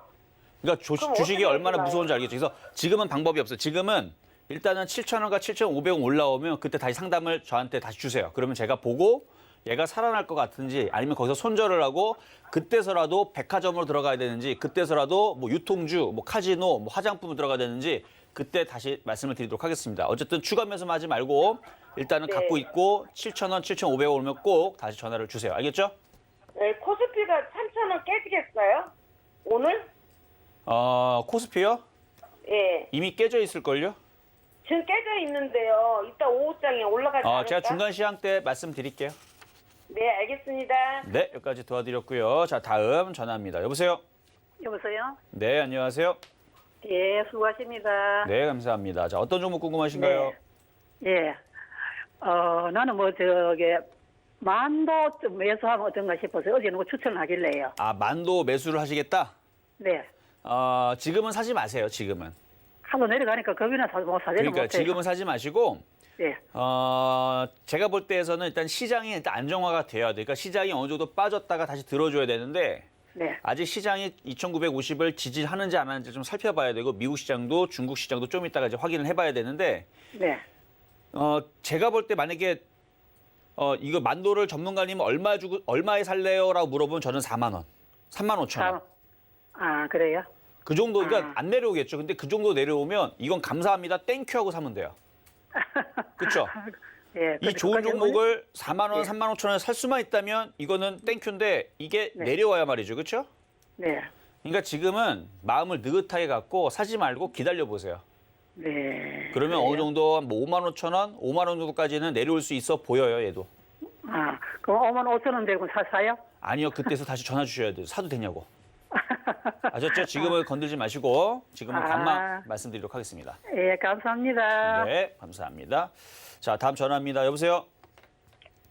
그러니까
그럼
주식이
어떻게
얼마나
해야
무서운지 알겠죠. 그래서 지금은 방법이 없어요. 지금은 일단은 7,000원과 7,500원 올라오면 그때 다시 상담을 저한테 다시 주세요. 그러면 제가 보고 얘가 살아날 것 같은지 아니면 거기서 손절을 하고 그때서라도 백화점으로 들어가야 되는지 그때서라도 뭐 유통주, 뭐 카지노, 뭐 화장품으로 들어가야 되는지 그때 다시 말씀을 드리도록 하겠습니다. 어쨌든 추가 매수하지 말고 일단은
네.
갖고 있고 7,000원, 7,500원 오면 꼭 다시 전화를 주세요. 알겠죠?
네, 코스피가 3,000원 깨지겠어요? 오늘?
코스피요?
예.
이미 깨져 있을걸요?
지금 깨져 있는데요. 이따 오후장에 올라가지 않을까?
제가 중간 시황 때 말씀드릴게요.
네, 알겠습니다.
네, 여기까지 도와드렸고요. 자, 다음 전화입니다. 여보세요?
여보세요?
네, 안녕하세요.
예, 수고하십니다.
네, 감사합니다. 자, 어떤 종목 궁금하신가요?
예. 나는 만도 좀 매수하면 어떤가 싶어서 어제 누구 추천하길래요.
만도 매수를 하시겠다?
네.
지금은 사지 마세요, 지금은.
하도 내려가니까 겁이나 사지는
그러니까
못해요.
지금은 사지 마시고,
예.
제가 볼 때에서는 일단 시장이 일단 안정화가 돼야 돼요. 그러니까 시장이 어느 정도 빠졌다가 다시 들어줘야 되는데,
네.
아직 시장이 2,950을 지지하는지 안 하는지 좀 살펴봐야 되고, 미국 시장도 중국 시장도 좀 이따가 이제 확인을 해봐야 되는데,
네.
제가 볼 때 만약에 이거 만도를 전문가님 얼마에 살래요라고 물어보면 저는 4만 원, 3만 5천 원.
그래요?
그 정도 그러니까 안 내려오겠죠. 근데 그 정도 내려오면 이건 감사합니다. 땡큐 하고 사면 돼요. 그렇죠?
예.
이 좋은 종목을 4만 원,
예.
3만 5천 원에 살 수만 있다면 이거는 땡큐인데 이게
네.
내려와야 말이죠. 그렇죠?
네.
그러니까 지금은 마음을 느긋하게 갖고 사지 말고 기다려 보세요.
네.
그러면
그래요?
어느 정도 뭐 5만 5천 원, 5만 원 정도까지는 내려올 수 있어 보여요, 얘도.
그럼 55,000원 되고 사요?
아니요, 그때서 다시 전화 주셔야 돼요. 사도 되냐고. 아셨죠? 지금은 건들지 마시고 지금은 간만 말씀드리도록 하겠습니다.
예, 감사합니다.
네, 감사합니다. 자, 다음 전화입니다. 여보세요?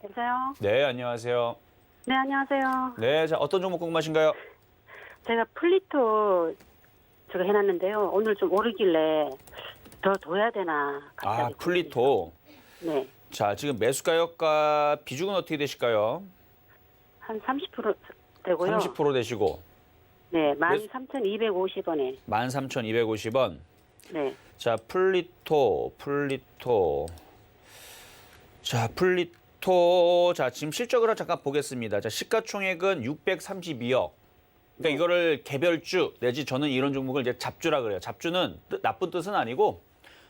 여보세요?
네, 안녕하세요.
네, 안녕하세요.
네, 자, 어떤 종목 궁금하신가요?
제가 플리토 저거 해놨는데요. 오늘 좀 오르길래 더 둬야 되나. 갑자기
플리토.
네.
자, 지금 매수 가격과 비중은 어떻게 되실까요?
한 30% 되고요.
30% 되시고
네, 13,250원에.
13,250원.
네.
자, 플리토. 자, 플리토. 자, 지금 실적을 잠깐 보겠습니다. 자, 시가총액은 632억. 그러니까 이거를 개별주 내지 저는 이런 종목을 이제 잡주라 그래요. 잡주는 나쁜 뜻은 아니고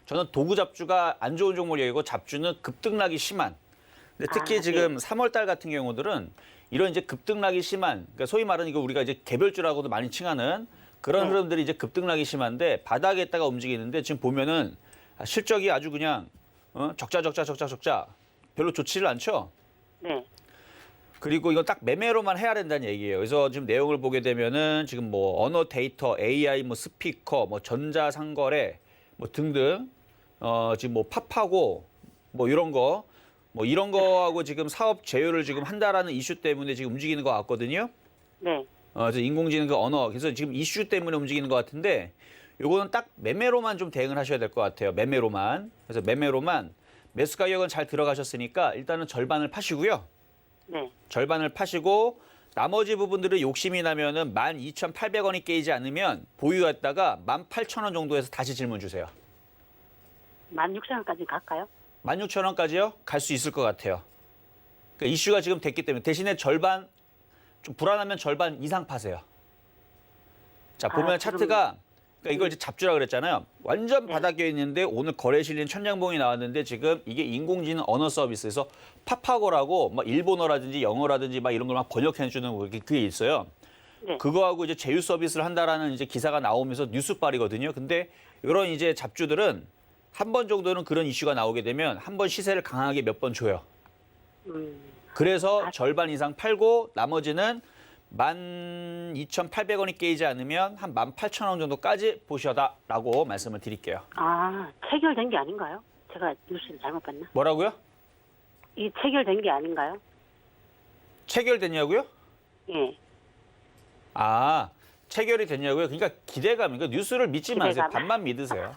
저는 도구 잡주가 안 좋은 종목이고 잡주는 급등락이 심한. 근데 특히 지금 3월 달 같은 경우들은 이런 이제 급등락이 심한, 그러니까 소위 말하는 이거 우리가 이제 개별주라고도 많이 칭하는 그런 흐름들이 이제 급등락이 심한데 바닥에 있다가 움직이는데 지금 보면은 실적이 아주 그냥 적자 별로 좋지를 않죠.
네.
그리고 이거 딱 매매로만 해야 된다는 얘기예요. 그래서 지금 내용을 보게 되면은 지금 뭐 언어 데이터, AI, 뭐 스피커, 뭐 전자 상거래, 뭐 등등 지금 뭐 팝하고 뭐 이런 거하고 지금 사업 제휴를 지금 한다라는 이슈 때문에 지금 움직이는 것 같거든요.
네.
그래서 인공지능 그 언어, 그래서 지금 이슈 때문에 움직이는 것 같은데 요거는 딱 매매로만 좀 대응을 하셔야 될 것 같아요. 매매로만. 그래서 매매로만 매수 가격은 잘 들어가셨으니까 일단은 절반을 파시고요.
네.
절반을 파시고 나머지 부분들을 욕심이 나면은 12,800원이 깨지지 않으면 보유했다가 18,000원 정도에서 다시 질문 주세요.
16,000원까지 갈까요?
16,000원까지요? 갈 수 있을 것 같아요. 그러니까 이슈가 지금 됐기 때문에 대신에 절반, 좀 불안하면 절반 이상 파세요. 자, 보면 차트가, 그러니까 이걸 이제 잡주라 그랬잖아요. 완전 바닥에 있는데 오늘 거래 실린 천장봉이 나왔는데 지금 이게 인공지능 언어 서비스에서 파파고라고 막 일본어라든지 영어라든지 막 이런 걸 막 번역해주는 그게 있어요.
네.
그거하고 이제 제휴 서비스를 한다라는 이제 기사가 나오면서 뉴스빨이거든요. 근데 이런 이제 잡주들은 한 번 정도는 그런 이슈가 나오게 되면 한 번 시세를 강하게 몇 번 줘요. 그래서 절반 이상 팔고 나머지는 12,800원이 깨지 않으면 한 18,000원 정도까지 보셔다라고 말씀을 드릴게요.
아, 체결된 게 아닌가요? 제가 뉴스를 잘못 봤나?
뭐라고요?
이 체결된 게 아닌가요?
체결됐냐고요?
예.
아, 체결이 됐냐고요? 그러니까 기대감, 그러니까 뉴스를 믿지 마세요.
기대감.
반만 믿으세요.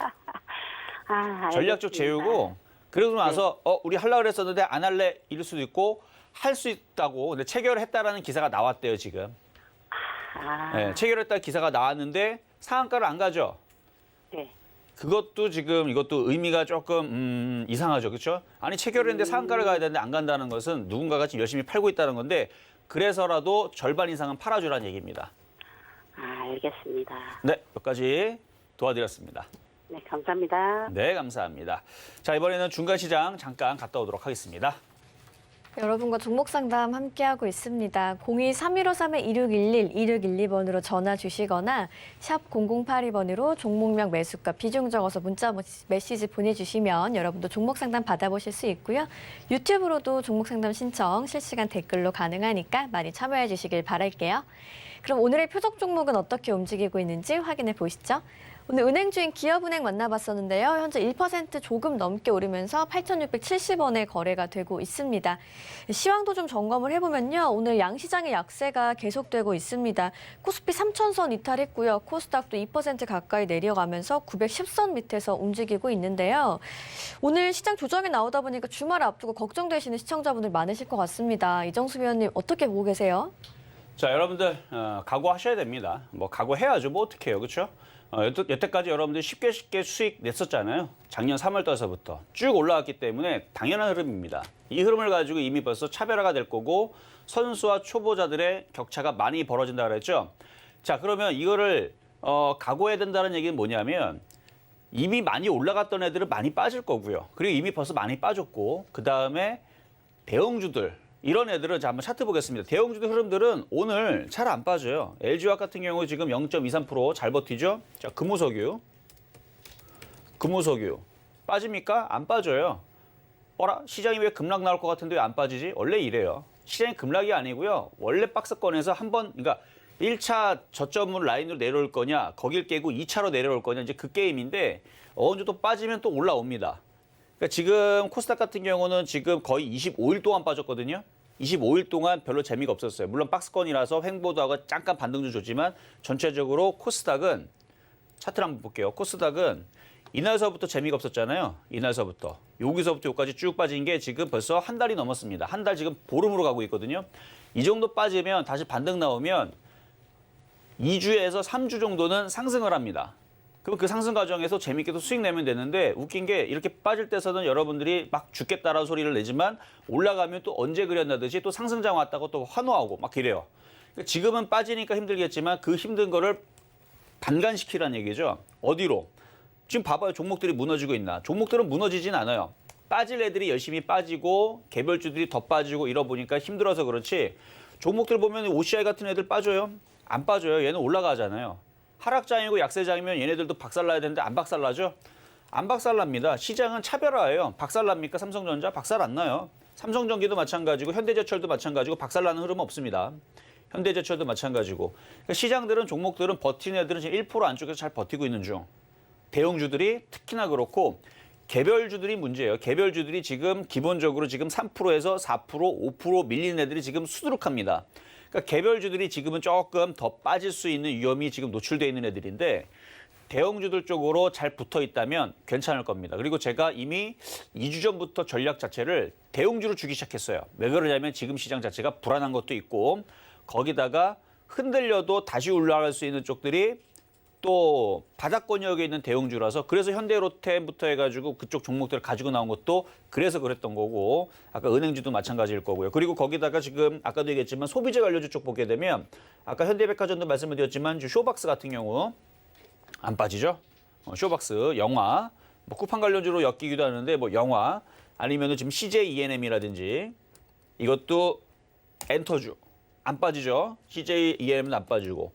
아,
전략적
알겠습니다.
제휴고 그러고 나서 우리 하려고 그랬었는데 안 할래 이럴 수도 있고 할 수 있다고 근데 체결을 했다라는 기사가 나왔대요 지금.
아,
네, 체결했다 기사가 나왔는데 상한가를 안 가죠.
네.
그것도 지금 이것도 의미가 조금 이상하죠, 그렇죠? 아니 체결했는데 상한가를 가야 되는데 안 간다는 것은 누군가가 지금 열심히 팔고 있다는 건데 그래서라도 절반 이상은 팔아주라는 얘기입니다.
아, 알겠습니다.
네, 몇 가지 도와드렸습니다.
네, 감사합니다.
네, 감사합니다. 자, 이번에는 중간 시장 잠깐 갔다 오도록 하겠습니다.
여러분과 종목 상담 함께하고 있습니다. 02-3153-2611, 2612번으로 전화 주시거나 샵 0082번으로 종목명 매수가 비중 적어서 문자 메시지 보내주시면 여러분도 종목 상담 받아보실 수 있고요. 유튜브로도 종목 상담 신청 실시간 댓글로 가능하니까 많이 참여해 주시길 바랄게요. 그럼 오늘의 표적 종목은 어떻게 움직이고 있는지 확인해 보시죠. 오늘 은행주인 기업은행 만나봤었는데요. 현재 1% 조금 넘게 오르면서 8,670원에 거래가 되고 있습니다. 시황도 좀 점검을 해보면요. 오늘 양시장의 약세가 계속되고 있습니다. 코스피 3,000선 이탈했고요. 코스닥도 2% 가까이 내려가면서 910선 밑에서 움직이고 있는데요. 오늘 시장 조정이 나오다 보니까 주말 앞두고 걱정되시는 시청자분들 많으실 것 같습니다. 이정수 위원님 어떻게 보고 계세요?
자, 여러분들 각오하셔야 됩니다. 뭐 각오해야죠. 뭐 어떻게 해요, 그렇죠? 여태까지 여러분들 쉽게 수익 냈었잖아요. 작년 3월 달서부터 쭉 올라왔기 때문에 당연한 흐름입니다. 이 흐름을 가지고 이미 벌써 차별화가 될 거고 선수와 초보자들의 격차가 많이 벌어진다 그랬죠. 자, 그러면 이거를 각오해야 된다는 얘기는 뭐냐면 이미 많이 올라갔던 애들은 많이 빠질 거고요. 그리고 이미 벌써 많이 빠졌고 그 다음에 대형주들 이런 애들은 자 한번 차트 보겠습니다. 대형주들 흐름들은 오늘 잘 안 빠져요. LG화학 같은 경우 지금 0.23% 잘 버티죠. 자, 금호석유 빠집니까? 안 빠져요. 시장이 왜 급락 나올 것 같은데 왜 안 빠지지? 원래 이래요. 시장이 급락이 아니고요. 원래 박스권에서 한번 그러니까 1차 저점 라인으로 내려올 거냐, 거길 깨고 2차로 내려올 거냐 이제 그 게임인데 어느 정도 빠지면 또 올라옵니다. 그러니까 지금 코스닥 같은 경우는 지금 거의 25일 동안 빠졌거든요. 25일 동안 별로 재미가 없었어요. 물론 박스권이라서 횡보도 하고 잠깐 반등도 줬지만 전체적으로 코스닥은 차트를 한번 볼게요. 코스닥은 이날서부터 재미가 없었잖아요. 이날서부터. 여기서부터 여기까지 쭉 빠진 게 지금 벌써 한 달이 넘었습니다. 한 달 지금 보름으로 가고 있거든요. 이 정도 빠지면 다시 반등 나오면 2주에서 3주 정도는 상승을 합니다. 그럼 그 상승 과정에서 재밌게도 수익 내면 되는데 웃긴 게 이렇게 빠질 때서는 여러분들이 막 죽겠다라는 소리를 내지만 올라가면 또 언제 그랬나듯이 또 상승장 왔다고 또 환호하고 막 이래요. 그러니까 지금은 빠지니까 힘들겠지만 그 힘든 거를 반간시키라는 얘기죠. 어디로? 지금 봐봐요. 종목들이 무너지고 있나. 종목들은 무너지진 않아요. 빠질 애들이 열심히 빠지고 개별주들이 더 빠지고 이러 보니까 힘들어서 그렇지. 종목들 보면 OCI 같은 애들 빠져요? 안 빠져요. 얘는 올라가잖아요. 하락장이고 약세장이면 얘네들도 박살나야 되는데 안 박살나죠? 안 박살납니다. 시장은 차별화예요. 박살납니까? 삼성전자? 박살 안 나요. 삼성전기도 마찬가지고 현대제철도 마찬가지고 박살나는 흐름은 없습니다. 현대제철도 마찬가지고. 그러니까 시장들은 종목들은 버티는 애들은 지금 1% 안쪽에서 잘 버티고 있는 중. 대형주들이 특히나 그렇고 개별주들이 문제예요. 개별주들이 지금 기본적으로 지금 3%에서 4%, 5% 밀리는 애들이 지금 수두룩합니다. 그러니까 개별주들이 지금은 조금 더 빠질 수 있는 위험이 지금 노출되어 있는 애들인데 대형주들 쪽으로 잘 붙어 있다면 괜찮을 겁니다. 그리고 제가 이미 2주 전부터 전략 자체를 대형주로 주기 시작했어요. 왜 그러냐면 지금 시장 자체가 불안한 것도 있고 거기다가 흔들려도 다시 올라갈 수 있는 쪽들이 또 바닥권역에 있는 대형주라서 그래서 현대로템부터 해가지고 그쪽 종목들을 가지고 나온 것도 그래서 그랬던 거고 아까 은행주도 마찬가지일 거고요. 그리고 거기다가 지금 아까도 얘기했지만 소비재 관련주 쪽 보게 되면 아까 현대백화점도 말씀을 드렸지만 쇼박스 같은 경우 안 빠지죠. 쇼박스, 영화, 뭐 쿠팡 관련주로 엮이기도 하는데 뭐 영화 아니면은 지금 CJ E&M이라든지 이것도 엔터주 안 빠지죠. CJ E&M은 안 빠지고.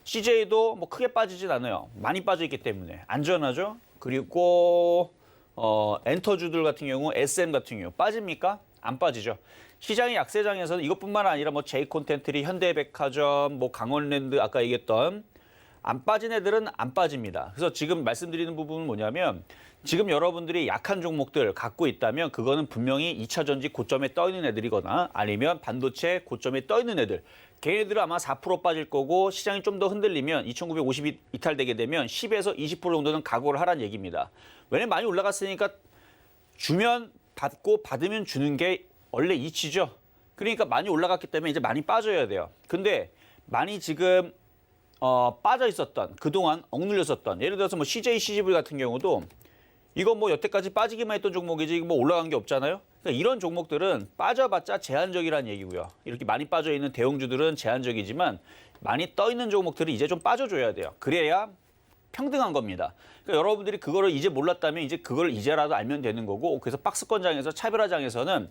CJ도 뭐 크게 빠지진 않아요. 많이 빠져 있기 때문에 안전하죠. 그리고 엔터주들 같은 경우 SM 같은 경우 빠집니까? 안 빠지죠. 시장의 약세장에서는 이것뿐만 아니라 뭐 J콘텐트리, 현대백화점, 뭐 강원랜드 아까 얘기했던 안 빠진 애들은 안 빠집니다. 그래서 지금 말씀드리는 부분은 뭐냐면 지금 여러분들이 약한 종목들 갖고 있다면 그거는 분명히 2차 전지 고점에 떠 있는 애들이거나 아니면 반도체 고점에 떠 있는 애들. 걔네들은 아마 4% 빠질 거고 시장이 좀 더 흔들리면 2,950이 이탈되게 되면 10에서 20% 정도는 각오를 하라는 얘기입니다. 왜냐면 많이 올라갔으니까 주면 받고 받으면 주는 게 원래 이치죠. 그러니까 많이 올라갔기 때문에 이제 많이 빠져야 돼요. 근데 많이 지금 빠져 있었던 그동안 억눌렸었던 예를 들어서 뭐 CJ, CGV 같은 경우도 이거 뭐 여태까지 빠지기만 했던 종목이지 뭐 올라간 게 없잖아요. 그러니까 이런 종목들은 빠져봤자 제한적이라는 얘기고요. 이렇게 많이 빠져 있는 대형주들은 제한적이지만 많이 떠 있는 종목들은 이제 좀 빠져줘야 돼요. 그래야 평등한 겁니다. 그러니까 여러분들이 그거를 이제 몰랐다면 이제 그걸 이제라도 알면 되는 거고 그래서 박스권장에서 차별화장에서는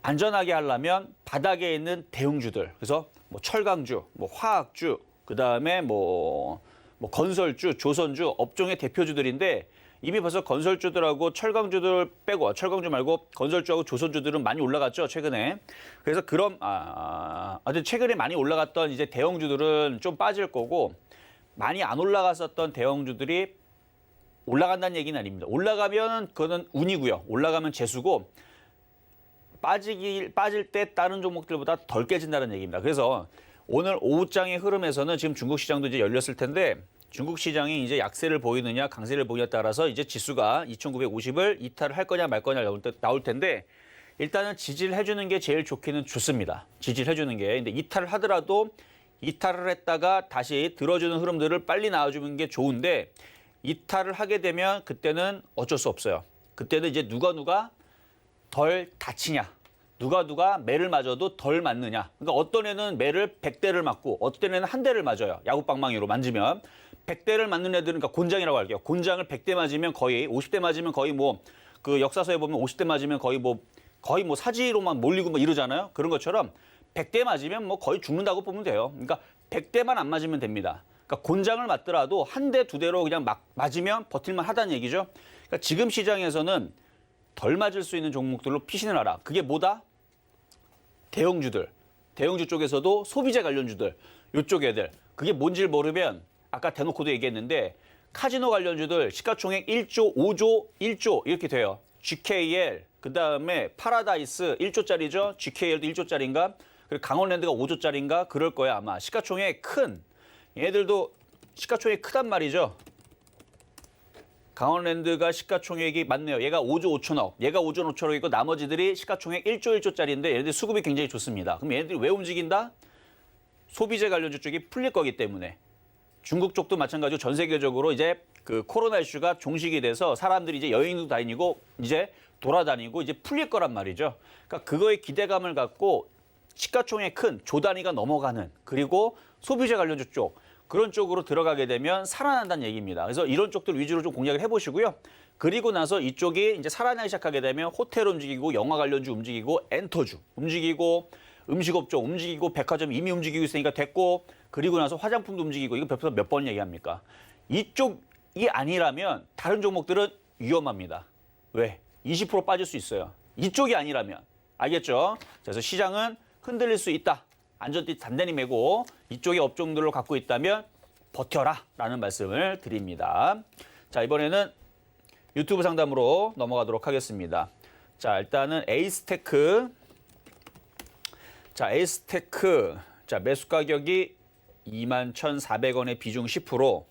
안전하게 하려면 바닥에 있는 대형주들 그래서 뭐 철강주, 뭐 화학주, 그다음에 뭐 건설주, 조선주 업종의 대표주들인데 이미 벌써 건설주들하고 철강주들 빼고 철강주 말고 건설주하고 조선주들은 많이 올라갔죠 최근에. 그래서 그럼 아주 최근에 많이 올라갔던 이제 대형주들은 좀 빠질 거고 많이 안 올라갔었던 대형주들이 올라간다는 얘기는 아닙니다. 올라가면 그거는 운이고요. 올라가면 재수고 빠질 때 다른 종목들보다 덜 깨진다는 얘기입니다. 그래서 오늘 오후장의 흐름에서는 지금 중국 시장도 이제 열렸을 텐데 중국 시장이 이제 약세를 보이느냐 강세를 보이냐에 따라서 이제 지수가 2,950을 이탈을 할 거냐 말 거냐 나올 텐데 일단은 지지를 해주는 게 제일 좋기는 좋습니다. 지지를 해주는 게. 근데 이탈을 하더라도 이탈을 했다가 다시 들어주는 흐름들을 빨리 나와주는 게 좋은데 이탈을 하게 되면 그때는 어쩔 수 없어요. 그때는 이제 누가 덜 다치냐. 누가 매를 맞아도 덜 맞느냐. 그러니까 어떤 애는 매를 100대를 맞고 어떤 애는 한 대를 맞아요. 야구방망이로 만지면. 100대를 맞는 애들은 그러니까 곤장이라고 할게요. 곤장을 100대 맞으면 거의 50대 맞으면 거의 뭐 그 역사서에 보면 50대 맞으면 거의 뭐 사지로만 몰리고 뭐 이러잖아요. 그런 것처럼 100대 맞으면 뭐 거의 죽는다고 보면 돼요. 그러니까 100대만 안 맞으면 됩니다. 그러니까 곤장을 맞더라도 한 대, 두 대로 그냥 막 맞으면 버틸만 하다는 얘기죠. 그러니까 지금 시장에서는 덜 맞을 수 있는 종목들로 피신을 하라. 그게 뭐다? 대형주들. 대형주 쪽에서도 소비재 관련주들. 이쪽 애들. 그게 뭔지를 모르면 아까 대놓고도 얘기했는데 카지노 관련주들 시가총액 1조, 5조, 1조 이렇게 돼요. GKL, 그다음에 파라다이스 1조짜리죠. GKL도 1조짜리인가? 그리고 강원랜드가 5조짜리인가? 그럴 거야 아마. 시가총액 큰. 얘들도 시가총액 크단 말이죠. 강원랜드가 시가총액이 많네요. 얘가 5조 5천억, 얘가 5조 5천억이고 나머지들이 시가총액 1조 1조짜리인데 얘네들 수급이 굉장히 좋습니다. 그럼 얘네들이 왜 움직인다? 소비재 관련주 쪽이 풀릴 거기 때문에. 중국 쪽도 마찬가지로 전 세계적으로 이제 그 코로나 이슈가 종식이 돼서 사람들이 이제 여행도 다니고 이제 돌아다니고 이제 풀릴 거란 말이죠. 그러니까 그거에 기대감을 갖고 시가총액 큰 조 단위가 넘어가는 그리고 소비재 관련주 쪽 그런 쪽으로 들어가게 되면 살아난다는 얘기입니다. 그래서 이런 쪽들 위주로 좀 공략을 해보시고요. 그리고 나서 이쪽이 이제 살아나기 시작하게 되면 호텔 움직이고 영화 관련주 움직이고 엔터주 움직이고 음식업종 움직이고 백화점 이미 움직이고 있으니까 됐고 그리고 나서 화장품도 움직이고 이거 벌써 몇 번 얘기합니까? 이쪽이 아니라면 다른 종목들은 위험합니다. 왜? 20% 빠질 수 있어요. 이쪽이 아니라면. 알겠죠? 그래서 시장은 흔들릴 수 있다. 안전띠 단단히 메고 이쪽의 업종들로 갖고 있다면 버텨라 라는 말씀을 드립니다. 자, 이번에는 유튜브 상담으로 넘어가도록 하겠습니다. 자, 일단은 에이스테크. 자, 에이스테크. 자, 매수 가격이 21,400원에 비중 10%.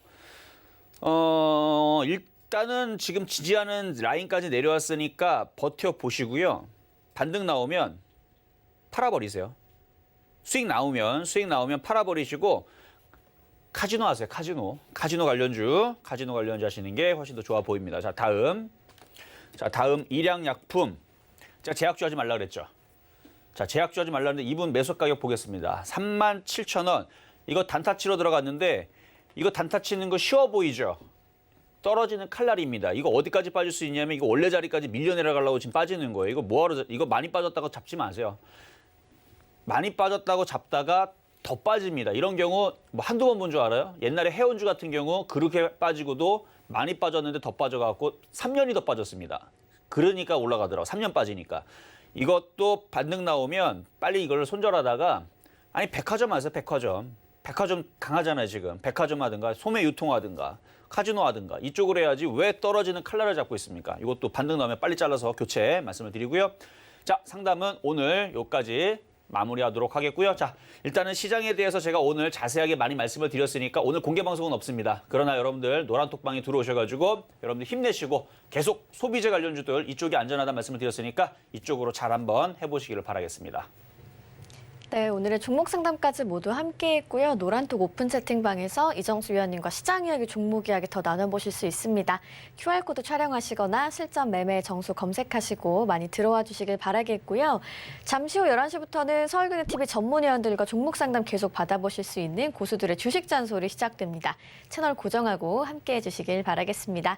일단은 지금 지지하는 라인까지 내려왔으니까 버텨보시고요. 반등 나오면 팔아버리세요. 수익 나오면 팔아버리시고 카지노 하세요. 카지노 관련주 하시는 게 훨씬 더 좋아 보입니다. 자, 다음 일양약품. 제가 제약주 하지 말라 그랬죠. 자, 제약주 하지 말라 했는데 이분 매수 가격 보겠습니다. 37,000원. 이거 단타 치러 들어갔는데 이거 단타 치는 거 쉬워 보이죠? 떨어지는 칼날입니다. 이거 어디까지 빠질 수 있냐면 이거 원래 자리까지 밀려 내려가려고 지금 빠지는 거예요. 이거 뭐하러 이거 많이 빠졌다고 잡지 마세요. 많이 빠졌다고 잡다가 더 빠집니다. 이런 경우 뭐 한두 번 본 줄 알아요? 옛날에 해운주 같은 경우 그렇게 빠지고도 많이 빠졌는데 더 빠져갖고 3년이 더 빠졌습니다. 그러니까 올라가더라고. 3년 빠지니까. 이것도 반등 나오면 빨리 이걸 손절하다가 아니 백화점 하세요. 백화점. 백화점 강하잖아요 지금. 백화점 하든가 소매 유통하든가 카지노 하든가 이쪽으로 해야지 왜 떨어지는 칼날을 잡고 있습니까? 이것도 반등 나오면 빨리 잘라서 교체 말씀을 드리고요. 자, 상담은 오늘 여기까지 마무리하도록 하겠고요. 자, 일단은 시장에 대해서 제가 오늘 자세하게 많이 말씀을 드렸으니까 오늘 공개 방송은 없습니다. 그러나 여러분들 노란톡방에 들어오셔가지고 여러분들 힘내시고 계속 소비재 관련주들 이쪽이 안전하다는 말씀을 드렸으니까 이쪽으로 잘 한번 해보시기를 바라겠습니다.
네, 오늘의 종목 상담까지 모두 함께했고요. 노란톡 오픈 채팅방에서 이정수 위원님과 시장 이야기, 종목 이야기 더 나눠보실 수 있습니다. QR코드 촬영하시거나 실전 매매 정수 검색하시고 많이 들어와 주시길 바라겠고요. 잠시 후 11시부터는 서울경제TV 전문위원들과 종목 상담 계속 받아보실 수 있는 고수들의 주식 잔소리 시작됩니다. 채널 고정하고 함께해 주시길 바라겠습니다.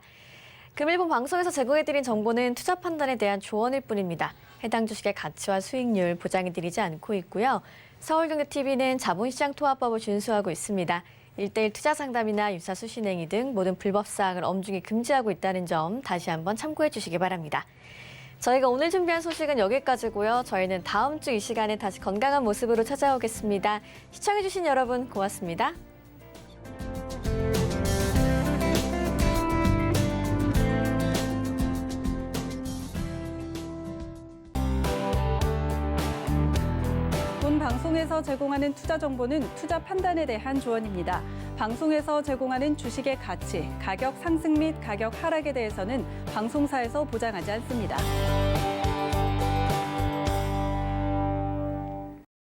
금일본 방송에서 제공해드린 정보는 투자 판단에 대한 조언일 뿐입니다. 해당 주식의 가치와 수익률 보장해드리지 않고 있고요. 서울경제TV는 자본시장 통합법을 준수하고 있습니다. 1:1 투자 상담이나 유사 수신행위 등 모든 불법 사항을 엄중히 금지하고 있다는 점 다시 한번 참고해 주시기 바랍니다. 저희가 오늘 준비한 소식은 여기까지고요. 저희는 다음 주 이 시간에 다시 건강한 모습으로 찾아오겠습니다. 시청해주신 여러분 고맙습니다.
본 방송에서 제공하는 투자 정보는 투자 판단에 대한 조언입니다. 방송에서 제공하는 주식의 가치, 가격 상승 및 가격 하락에 대해서는 방송사에서 보장하지 않습니다.